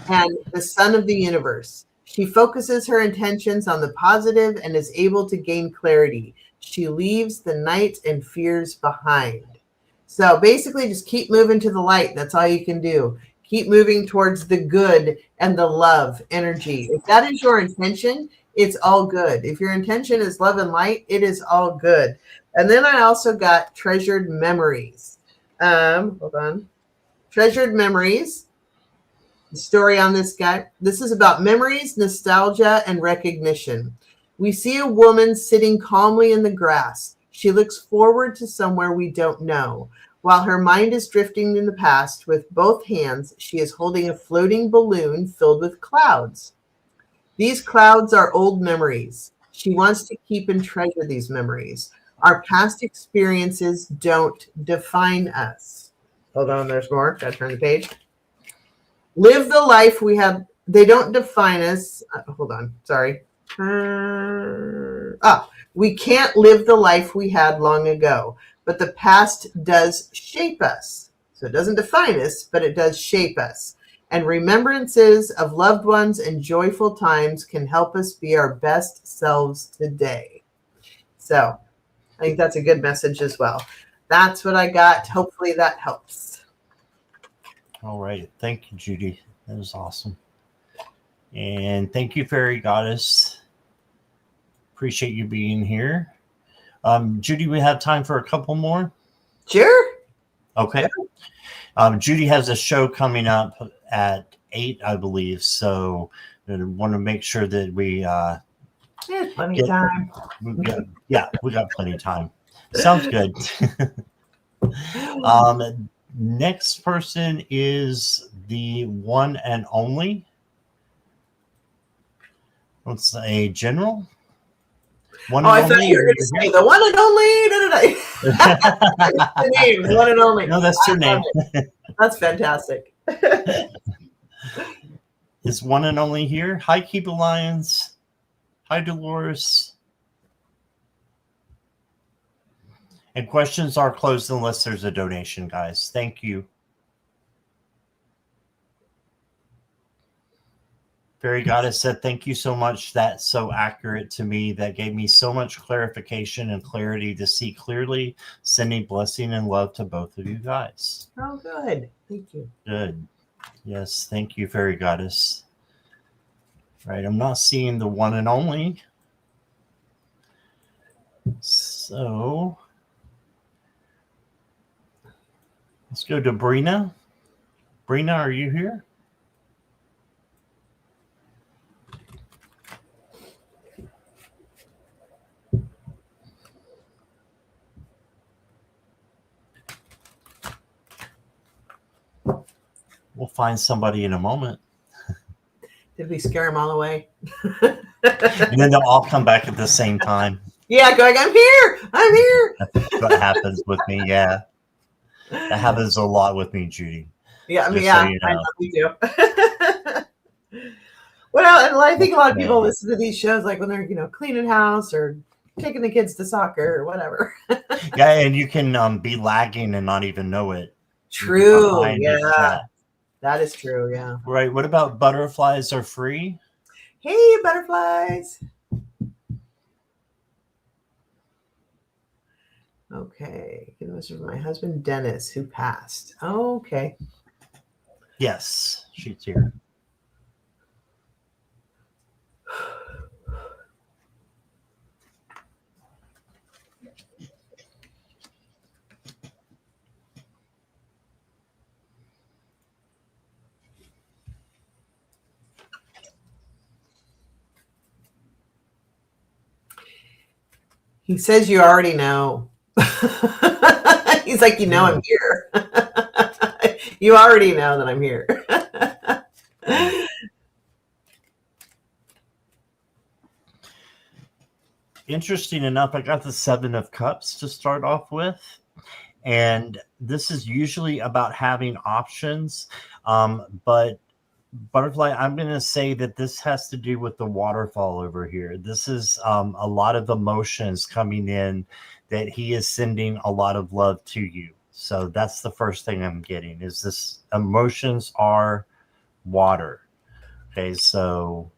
and the sun of the universe. She focuses her intentions on the positive and is able to gain clarity. She leaves the night and fears behind. So basically, just keep moving to the light. That's all you can do. Keep moving towards the good and the love energy. If that is your intention, it's all good. If your intention is love and light, it is all good. And then I also got treasured memories. Hold on. Treasured memories. The story on this guy. This is about memories, nostalgia, and recognition. We see a woman sitting calmly in the grass. She looks forward to somewhere we don't know. While her mind is drifting in the past, with both hands, she is holding a floating balloon filled with clouds. These clouds are old memories. She wants to keep and treasure these memories. Our past experiences don't define us. Hold on, there's more. Gotta turn the page. Live the life we have. They don't define us. Hold on, sorry. We can't live the life we had long ago, but the past does shape us. So it doesn't define us, but it does shape us. And remembrances of loved ones and joyful times can help us be our best selves today. So I think that's a good message as well. That's what I got. Hopefully that helps. All right. Thank you, Judy. That was awesome. And thank you, Fairy Goddess. Appreciate you being here. Judy, we have time for a couple more? Sure. Okay. Judy has a show coming up at 8, I believe. So I want to make sure that we plenty of time. We got plenty of time. Sounds good. Next person is the one and only. Let's say General. I thought you were going to say the one and only. The name, the one and only. No, that's your name. That's fantastic. Is one and only here? Hi, Keep Alliance. Hi, Dolores. And questions are closed unless there's a donation, guys. Thank you. Fairy Goddess said, thank you so much. That's so accurate to me. That gave me so much clarification and clarity to see clearly. Sending blessing and love to both of you guys. Oh, good. Thank you. Good. Yes, thank you, Fairy Goddess. Right, I'm not seeing the one and only. So let's go to Brina. Brina, are you here? We'll find somebody in a moment. Did we scare them all away? And then they'll all come back at the same time. Yeah, going, I'm here. I'm here. That's what happens with me. Yeah. That happens a lot with me, Judy. Yeah, I mean, yeah, so you know. I know we do. Well, and I think a lot of people listen to these shows like when they're, cleaning house or taking the kids to soccer or whatever. Yeah, and you can be lagging and not even know it. True. Yeah. That is true. Yeah. Right. What about butterflies are free? Hey, butterflies. Okay. This is my husband, Dennis, who passed. Okay. Yes, she's here. He says you already know. He's like, I'm here. You already know that I'm here. Interesting enough, I got the 7 of Cups to start off with. And this is usually about having options. But Butterfly, I'm going to say that this has to do with the waterfall over here. This is a lot of emotions coming in that he is sending a lot of love to you. So that's the first thing I'm getting is this emotions are water. Okay, so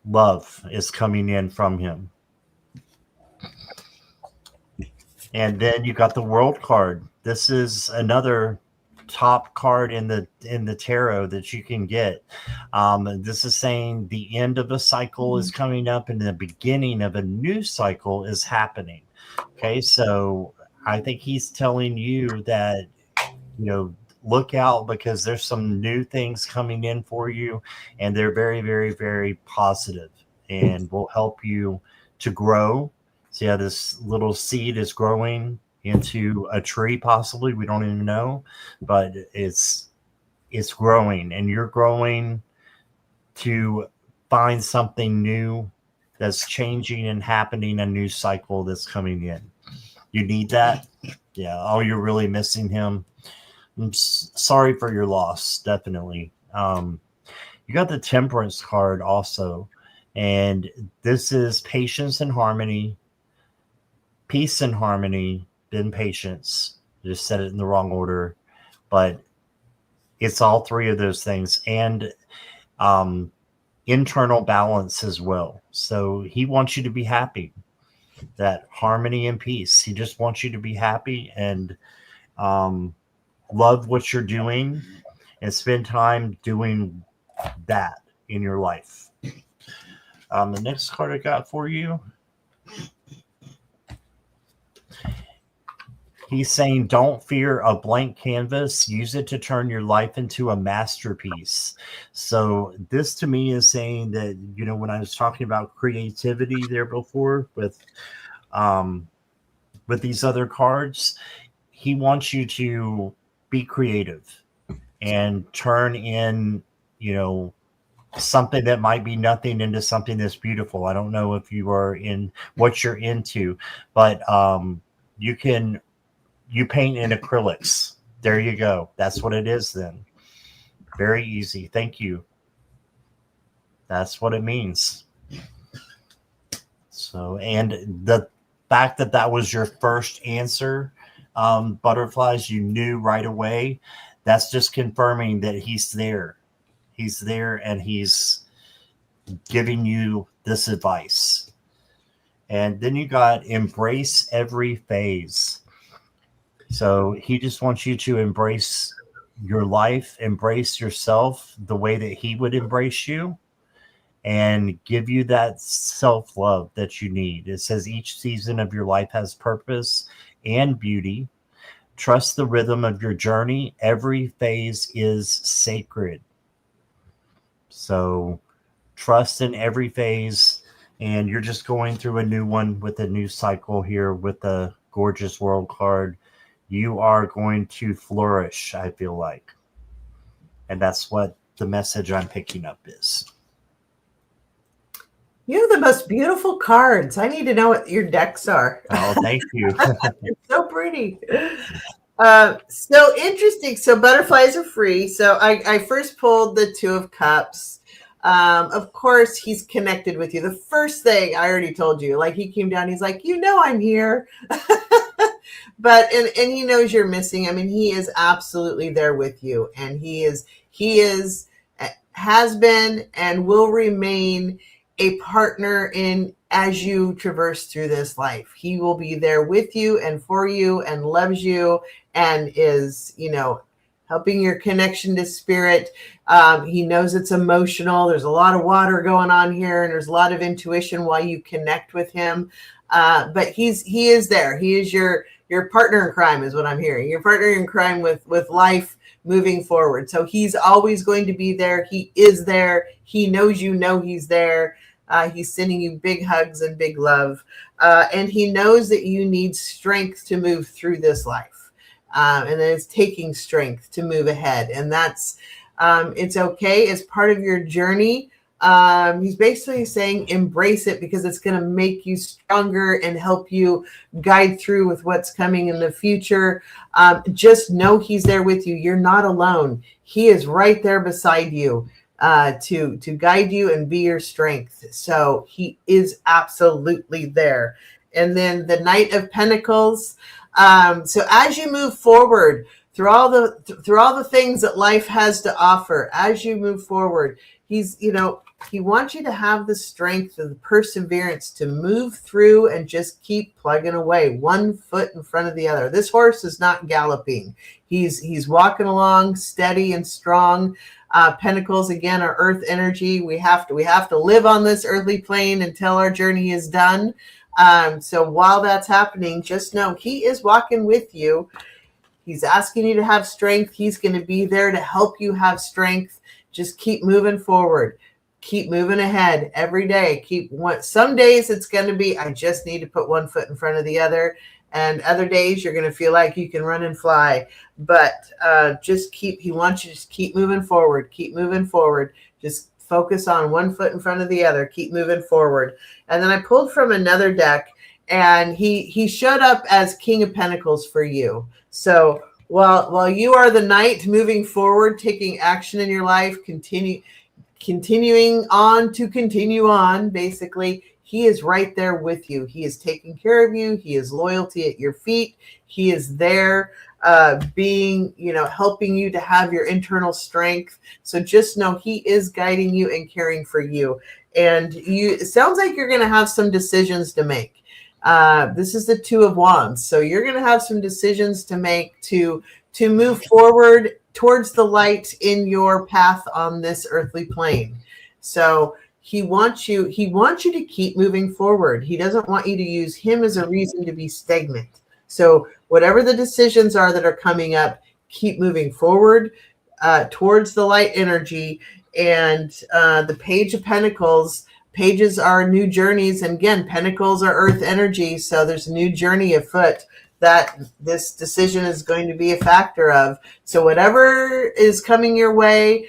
love is coming in from him. And then you got the World card. This is another top card in the tarot that you can get. This is saying the end of a cycle is coming up and the beginning of a new cycle is happening. Okay, so I think he's telling you that look out because there's some new things coming in for you, and they're very, very, very positive and will help you to grow. See how this little seed is growing into a tree, possibly. We don't even know, but it's growing, and you're growing to find something new that's changing and happening, a new cycle that's coming in. You need that. Yeah. Oh, you're really missing him. I'm sorry for your loss. Definitely. You got the Temperance card also, and this is patience and harmony, peace and harmony, then patience. Just said it in the wrong order, but it's all three of those things, and internal balance as well. So he wants you to be happy, that harmony and peace. He just wants you to be happy and love what you're doing and spend time doing that in your life. The next card I got for you, he's saying, don't fear a blank canvas. Use it to turn your life into a masterpiece. So this to me is saying that, when I was talking about creativity there before with these other cards, he wants you to be creative and turn in, something that might be nothing into something that's beautiful. I don't know if you are in what you're into, but you paint in acrylics. There you go. That's what it is then. Very easy. Thank you. That's what it means. So, and the fact that that was your first answer, butterflies, you knew right away. That's just confirming that he's there. He's there, and he's giving you this advice. And then you got embrace every phase. So he just wants you to embrace your life, embrace yourself the way that he would embrace you, and give you that self-love that you need. It says each season of your life has purpose and beauty. Trust the rhythm of your journey. Every phase is sacred. So trust in every phase, and you're just going through a new one with a new cycle here with the gorgeous world card. You are going to flourish, I feel like. And that's what the message I'm picking up is. You have the most beautiful cards. I need to know what your decks are. Oh, thank you. It's so pretty. So interesting. So butterflies are free. So I first pulled the Two of Cups. Of course, he's connected with you. The first thing I already told you, like he came down, he's like, I'm here. But and he knows you're missing. I mean, he is absolutely there with you, and he has been and will remain a partner in as you traverse through this life. He will be there with you and for you and loves you and is, helping your connection to spirit. He knows it's emotional. There's a lot of water going on here, and there's a lot of intuition while you connect with him. But he is there. He is your partner in crime, is what I'm hearing. Your partner in crime with life moving forward. So he's always going to be there. He is there. He knows he's there. He's sending you big hugs and big love. And he knows that you need strength to move through this life. And that it's taking strength to move ahead. And that's, it's okay. It's part of your journey. He's basically saying embrace it because it's going to make you stronger and help you guide through with what's coming in the future. Just know he's there with you. You're not alone. He is right there beside you to guide you and be your strength. So he is absolutely there. And then the Knight of Pentacles. So as you move forward through all the things that life has to offer, as you move forward, he wants you to have the strength and the perseverance to move through and just keep plugging away, one foot in front of the other. This horse is not galloping. He's walking along steady and strong. Pentacles, again, are earth energy. We have to live on this earthly plane until our journey is done. So while that's happening, just know he is walking with you. He's asking you to have strength. He's going to be there to help you have strength. Just keep moving forward. Keep moving ahead every day. Some days it's going to be, I just need to put one foot in front of the other. And other days you're going to feel like you can run and fly. But he wants you to just keep moving forward. Keep moving forward. Just focus on one foot in front of the other. Keep moving forward. And then I pulled from another deck, and he showed up as King of Pentacles for you. So while you are the knight moving forward, taking action in your life, continuing on to continue on, basically, he is right there with you. He is taking care of you. He is loyalty at your feet. He is there being, helping you to have your internal strength. So just know he is guiding you and caring for you. And it sounds like you're going to have some decisions to make. This is the Two of Wands. So you're going to have some decisions to make to move forward towards the light in your path on this earthly plane. So he wants you to keep moving forward. He doesn't want you to use him as a reason to be stagnant. So whatever the decisions are that are coming up, keep moving forward towards the light energy. And the Page of Pentacles, pages are new journeys. And again, Pentacles are earth energy. So there's a new journey afoot that this decision is going to be a factor of. So whatever is coming your way,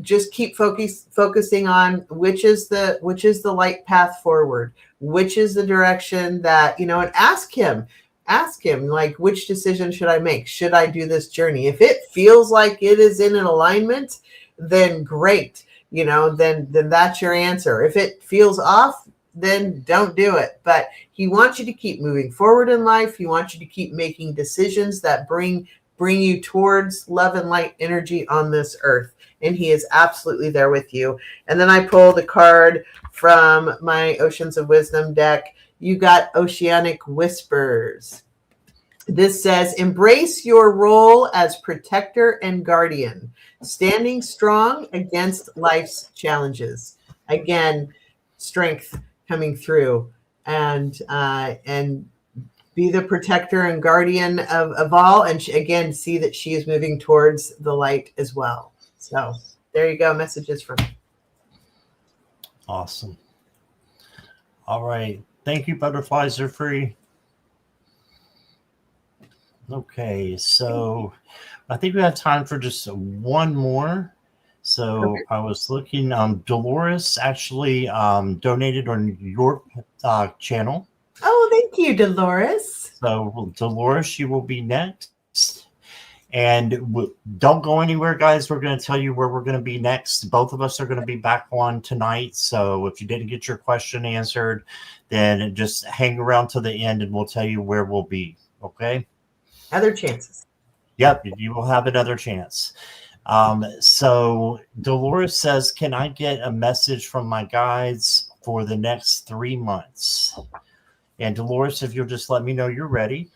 just keep focusing on which is the light path forward, which is the direction that, and ask him, like, which decision should I make? Should I do this journey? If it feels like it is in an alignment, then great, then that's your answer. If it feels off, then don't do it. But he wants you to keep moving forward in life. He wants you to keep making decisions that bring you towards love and light energy on this earth. And he is absolutely there with you. And then I pulled a card from my Oceans of Wisdom deck. You got Oceanic Whispers. This says, embrace your role as protector and guardian, standing strong against life's challenges. Again, strength coming through, and be the protector and guardian of all. And again, see that she is moving towards the light as well. So there you go. Messages from me. Awesome. All right. Thank you, butterflies are free. Okay, so I think we have time for just one more. So okay. I was looking, Dolores actually donated on your channel. Oh, thank you, Dolores. So Dolores, you will be next. And don't go anywhere, guys. We're going to tell you where we're going to be next. Both of us are going to be back on tonight. So if you didn't get your question answered, then just hang around to the end and we'll tell you where we'll be. Okay? Other chances. Yep, you will have another chance. So Dolores says, can I get a message from my guides for the next 3 months? And Dolores, if you'll just let me know you're ready.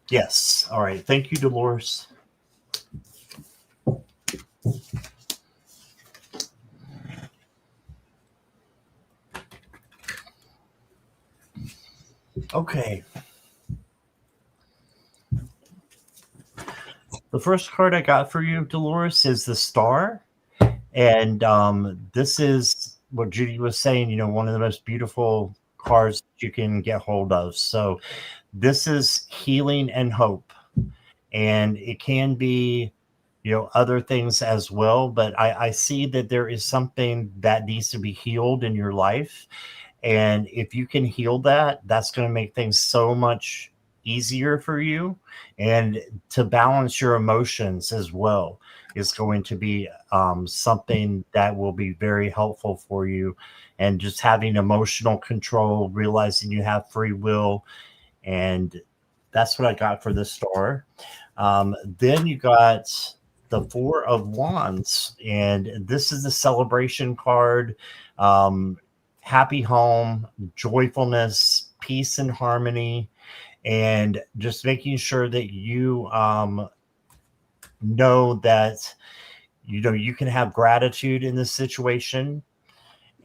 Yes. All right. Thank you, Dolores. Okay. The first card I got for you, Dolores, is the Star. And this is what Judy was saying, one of the most beautiful cards you can get hold of. So this is healing and hope. And it can be, other things as well. But I see that there is something that needs to be healed in your life. And if you can heal that, that's going to make things so much easier for you. And to balance your emotions as well is going to be something that will be very helpful for you. And just having emotional control, realizing you have free will. And that's what I got for the Star. Then you got the Four of Wands. And this is the celebration card. Happy home, joyfulness, peace and harmony, and just making sure that you know that you can have gratitude in this situation,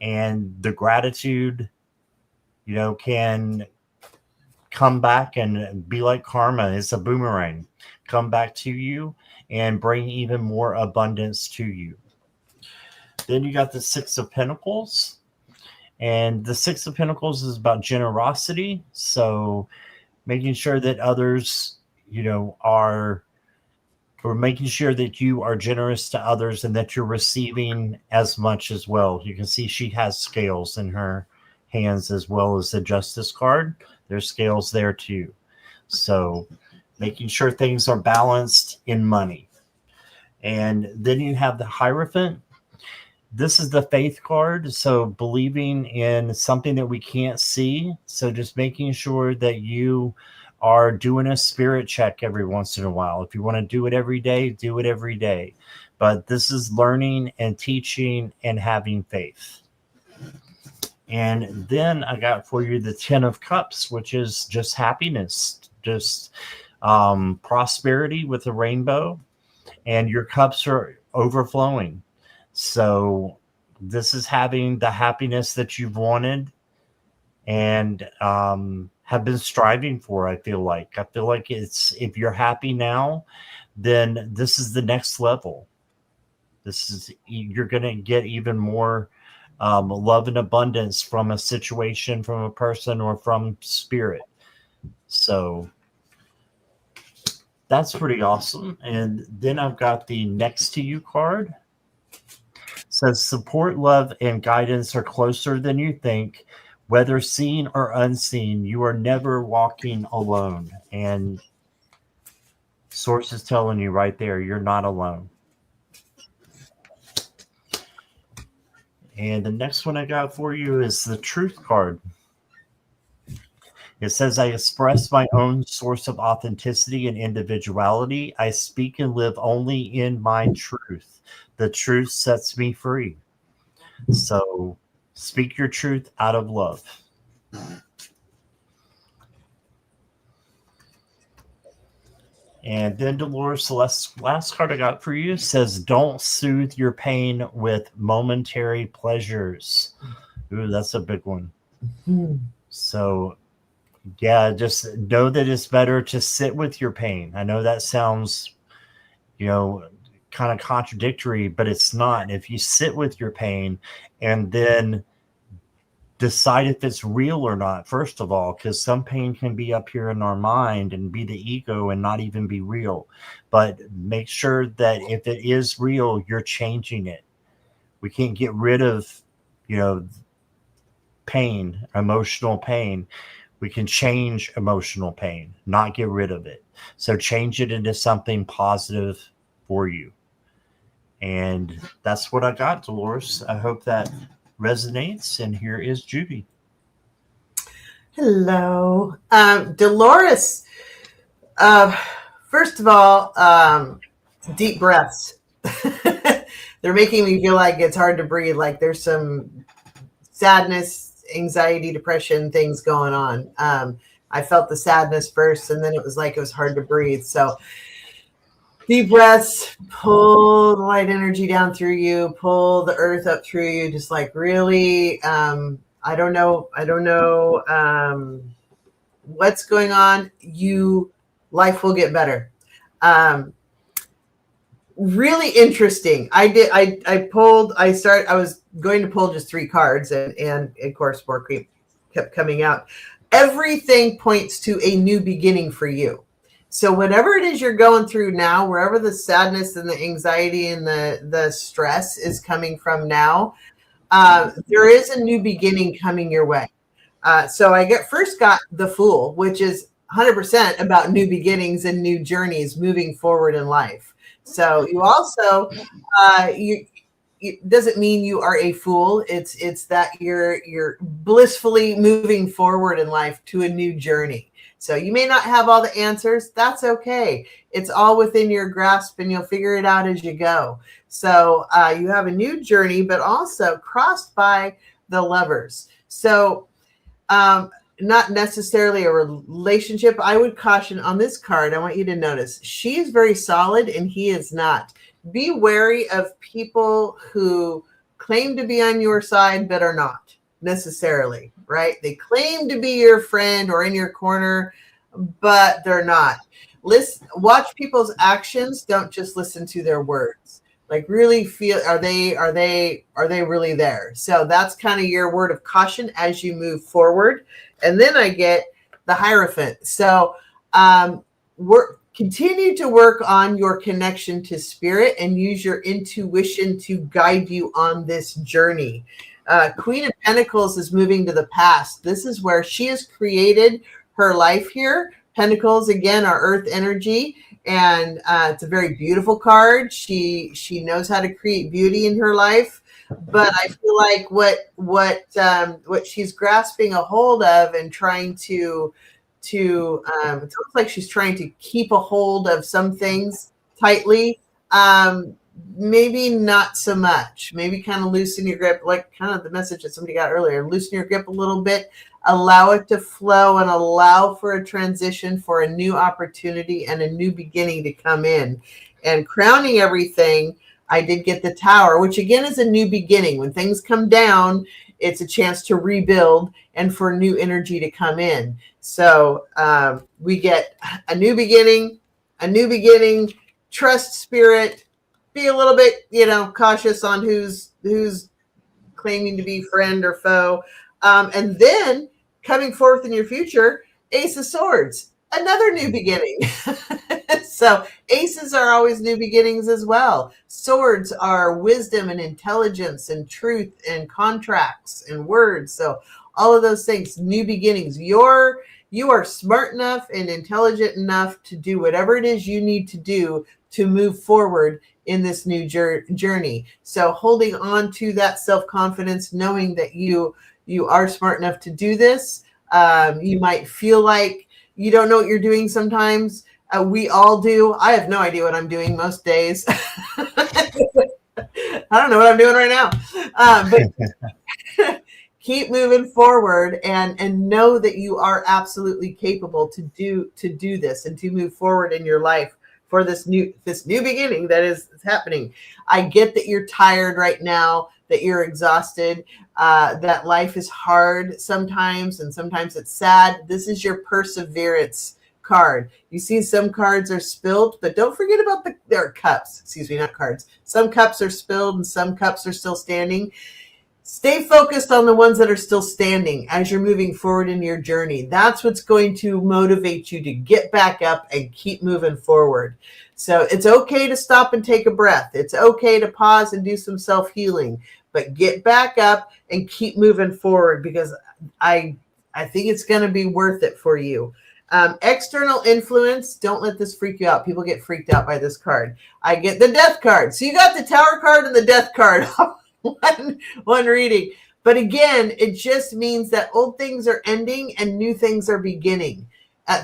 and the gratitude can come back and be like karma. It's a boomerang, come back to you and bring even more abundance to you. Then you got the Six of Pentacles, and the Six of Pentacles is about generosity. So making sure that others are, or making sure that you are generous to others and that you're receiving as much as well. You can see she has scales in her hands as well as the Justice card. There's scales there too. So making sure things are balanced in money. And then you have the Hierophant. This is the faith card. So believing in something that we can't see. So just making sure that you are doing a spirit check every once in a while. If you want to do it every day, do it every day. But this is learning and teaching and having faith. And then I got for you the Ten of Cups, which is just happiness, just prosperity with a rainbow, and your cups are overflowing. So this is having the happiness that you've wanted and have been striving for. I feel like it's, if you're happy now, then this is the next level. You're going to get even more love and abundance from a situation, from a person, or from spirit. So that's pretty awesome. And then I've got the Next to You card. It says support, love, and guidance are closer than you think. Whether seen or unseen, you are never walking alone. And Source is telling you right there, you're not alone. And the next one I got for you is the Truth card. It says, I express my own source of authenticity and individuality. I speak and live only in my truth. The truth sets me free. So speak your truth out of love. And then Dolores, the last card I got for you says, don't soothe your pain with momentary pleasures. Ooh, that's a big one. Mm-hmm. So yeah, just know that it's better to sit with your pain. I know that sounds, kind of contradictory, but it's not. If you sit with your pain and then decide if it's real or not, first of all, because some pain can be up here in our mind and be the ego and not even be real. But make sure that if it is real, you're changing it. We can't get rid of, pain, emotional pain. We can change emotional pain, not get rid of it. So change it into something positive for you. And that's what I got, Dolores. I hope that resonates. And here is Judy. Hello. Dolores, first of all, deep breaths. They're making me feel like it's hard to breathe, like there's some sadness, anxiety, depression things going on. I felt the sadness first, and then it was like it was hard to breathe. So deep breaths, pull the light energy down through you, pull the earth up through you, just like really, I don't know what's going on. Life will get better. Really interesting. I was going to pull just 3 cards and of course more kept coming out. Everything points to a new beginning for you. So whatever it is you're going through now, wherever the sadness and the anxiety and the stress is coming from now, there is a new beginning coming your way. So I first got the Fool, which is 100% about new beginnings and new journeys moving forward in life. So you also, it doesn't mean you are a fool. It's that you're blissfully moving forward in life to a new journey. So you may not have all the answers. That's okay. It's all within your grasp, and you'll figure it out as you go. So you have a new journey, but also crossed by the Lovers. So not necessarily a relationship. I would caution on this card. I want you to notice she is very solid and he is not. Be wary of people who claim to be on your side but are not necessarily, right? They claim to be your friend or in your corner, but they're not. Watch people's actions. Don't just listen to their words. Like really feel, are they really there? So that's kind of your word of caution as you move forward. And then I get the Hierophant. So continue to work on your connection to spirit and use your intuition to guide you on this journey. Queen of Pentacles is moving to the past. This is where she has created her life here. Pentacles, again, are earth energy, and it's a very beautiful card. She knows how to create beauty in her life, but I feel like what she's grasping a hold of and trying to it's almost like she's trying to keep a hold of some things tightly. Maybe not so much. Maybe kind of loosen your grip, like kind of the message that somebody got earlier. Loosen your grip a little bit, allow it to flow, and allow for a transition, for a new opportunity and a new beginning to come in. And crowning everything, I did get the Tower, which again is a new beginning. When things come down, it's a chance to rebuild and for new energy to come in. So we get a new beginning, trust spirit, be a little bit, cautious on who's claiming to be friend or foe. And then coming forth in your future, Ace of Swords, another new beginning. So aces are always new beginnings as well. Swords are wisdom and intelligence and truth and contracts and words. So all of those things, new beginnings. You are smart enough and intelligent enough to do whatever it is you need to do to move forward in this new journey. So holding on to that self-confidence, knowing that you are smart enough to do this. You might feel like you don't know what you're doing sometimes. We all do. I have no idea what I'm doing most days. I don't know what I'm doing right now. But keep moving forward and know that you are absolutely capable to do this and to move forward in your life for this new beginning that is happening. I get that you're tired right now, that you're exhausted, that life is hard sometimes, and sometimes it's sad. This is your perseverance card. You see some cards are spilled, but don't forget about their cups. Excuse me, not cards. Some cups are spilled and some cups are still standing. Stay focused on the ones that are still standing as you're moving forward in your journey. That's what's going to motivate you to get back up and keep moving forward. So it's okay to stop and take a breath. It's okay to pause and do some self-healing, but get back up and keep moving forward, because I think it's going to be worth it for you. External influence, don't let this freak you out. People get freaked out by this card. I get the Death card. So you got the Tower card and the Death card. one reading. But again, it just means that old things are ending and new things are beginning.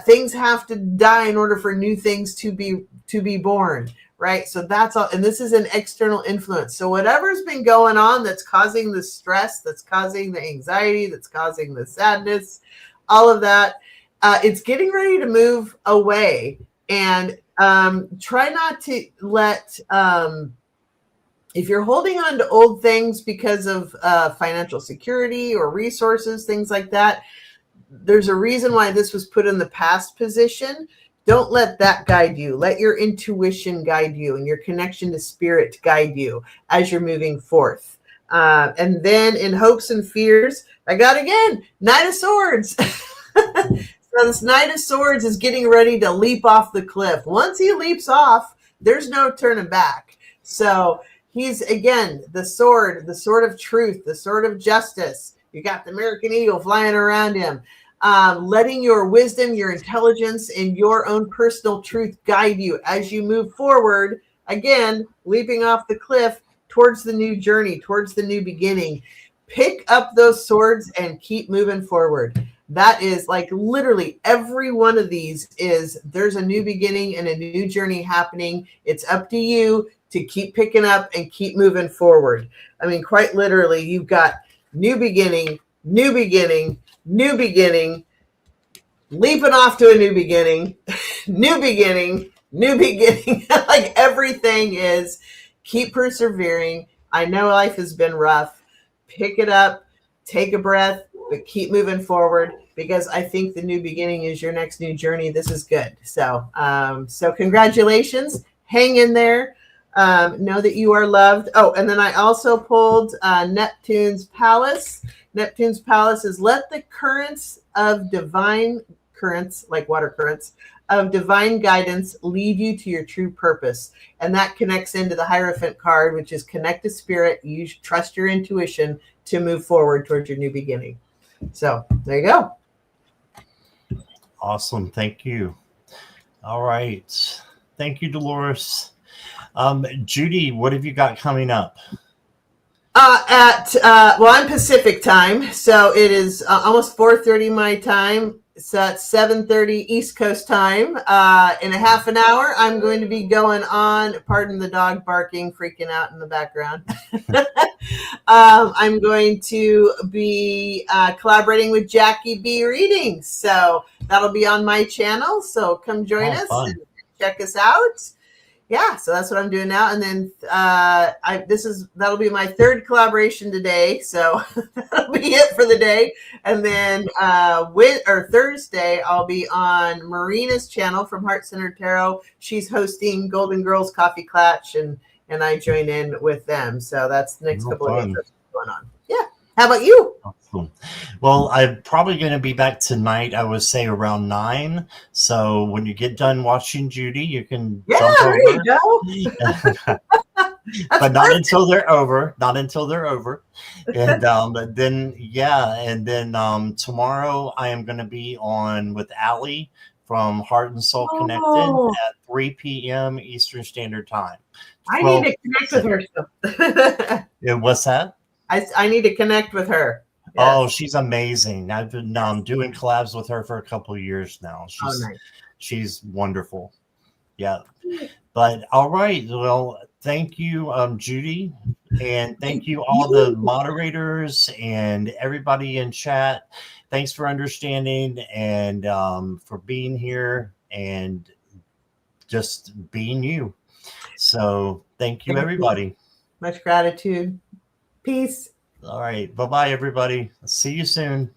Things have to die in order for new things to be born, right? So that's all. And this is an external influence. So whatever's been going on that's causing the stress, that's causing the anxiety, that's causing the sadness, all of that, it's getting ready to move away. And try not to let... if you're holding on to old things because of financial security or resources, things like that, there's a reason why this was put in the past position. Don't let that guide you. Let your intuition guide you and your connection to spirit guide you as you're moving forth. And then in hopes and fears, I got again, Knight of Swords. So this Knight of Swords is getting ready to leap off the cliff. Once he leaps off, there's no turning back. So he's, again, the sword of truth, the sword of justice. You got the American eagle flying around him. Letting your wisdom, your intelligence, and your own personal truth guide you as you move forward. Again, leaping off the cliff towards the new journey, towards the new beginning. Pick up those swords and keep moving forward. That is like literally every one of these there's a new beginning and a new journey happening. It's up to you to keep picking up and keep moving forward. I mean, quite literally, you've got new beginning, new beginning, new beginning, leaping off to a new beginning, new beginning, new beginning. Like everything is keep persevering. I know life has been rough. Pick it up, take a breath, but keep moving forward because I think the new beginning is your next new journey. This is good. So, so congratulations. Hang in there. Know that you are loved. Oh, and then I also pulled Neptune's Palace. Neptune's Palace is let the currents of divine currents, like water currents, of divine guidance lead you to your true purpose. And that connects into the Hierophant card, which is connect to spirit. You trust your intuition to move forward towards your new beginning. So there you go. Awesome. Thank you. All right. Thank you, Dolores. Judy, what have you got coming up? Well, I'm Pacific time, so it is almost 4:30 my time. So it's 7:30 East Coast time. In a half an hour, I'm going to be going on. Pardon the dog barking, freaking out in the background. I'm going to be collaborating with Jackie B Readings, so that'll be on my channel. So come join us and check us out. Yeah, so that's what I'm doing now, and then that'll be my third collaboration today, so that'll be it for the day. And then Thursday, I'll be on Marina's channel from Heart Center Tarot. She's hosting Golden Girls Coffee Clutch, and I join in with them. So that's the next couple of days that's going on. Yeah. How about you? Awesome. Well, I'm probably going to be back tonight, I would say around 9. So when you get done watching Judy, you can jump over. There you go. But not until they're over. Not until they're over. And then tomorrow I am going to be on with Allie from Heart and Soul Connected at 3 p.m. Eastern Standard Time. I need to connect with her. So. Yeah, what's that? I need to connect with her. Yes. Oh, she's amazing. I've been doing collabs with her for a couple of years now. She's wonderful. Yeah. But all right. Well, thank you, Judy. And thank you all the moderators and everybody in chat. Thanks for understanding and for being here and just being you. So thank you, everybody. Much gratitude. Peace. All right. Bye-bye, everybody. See you soon.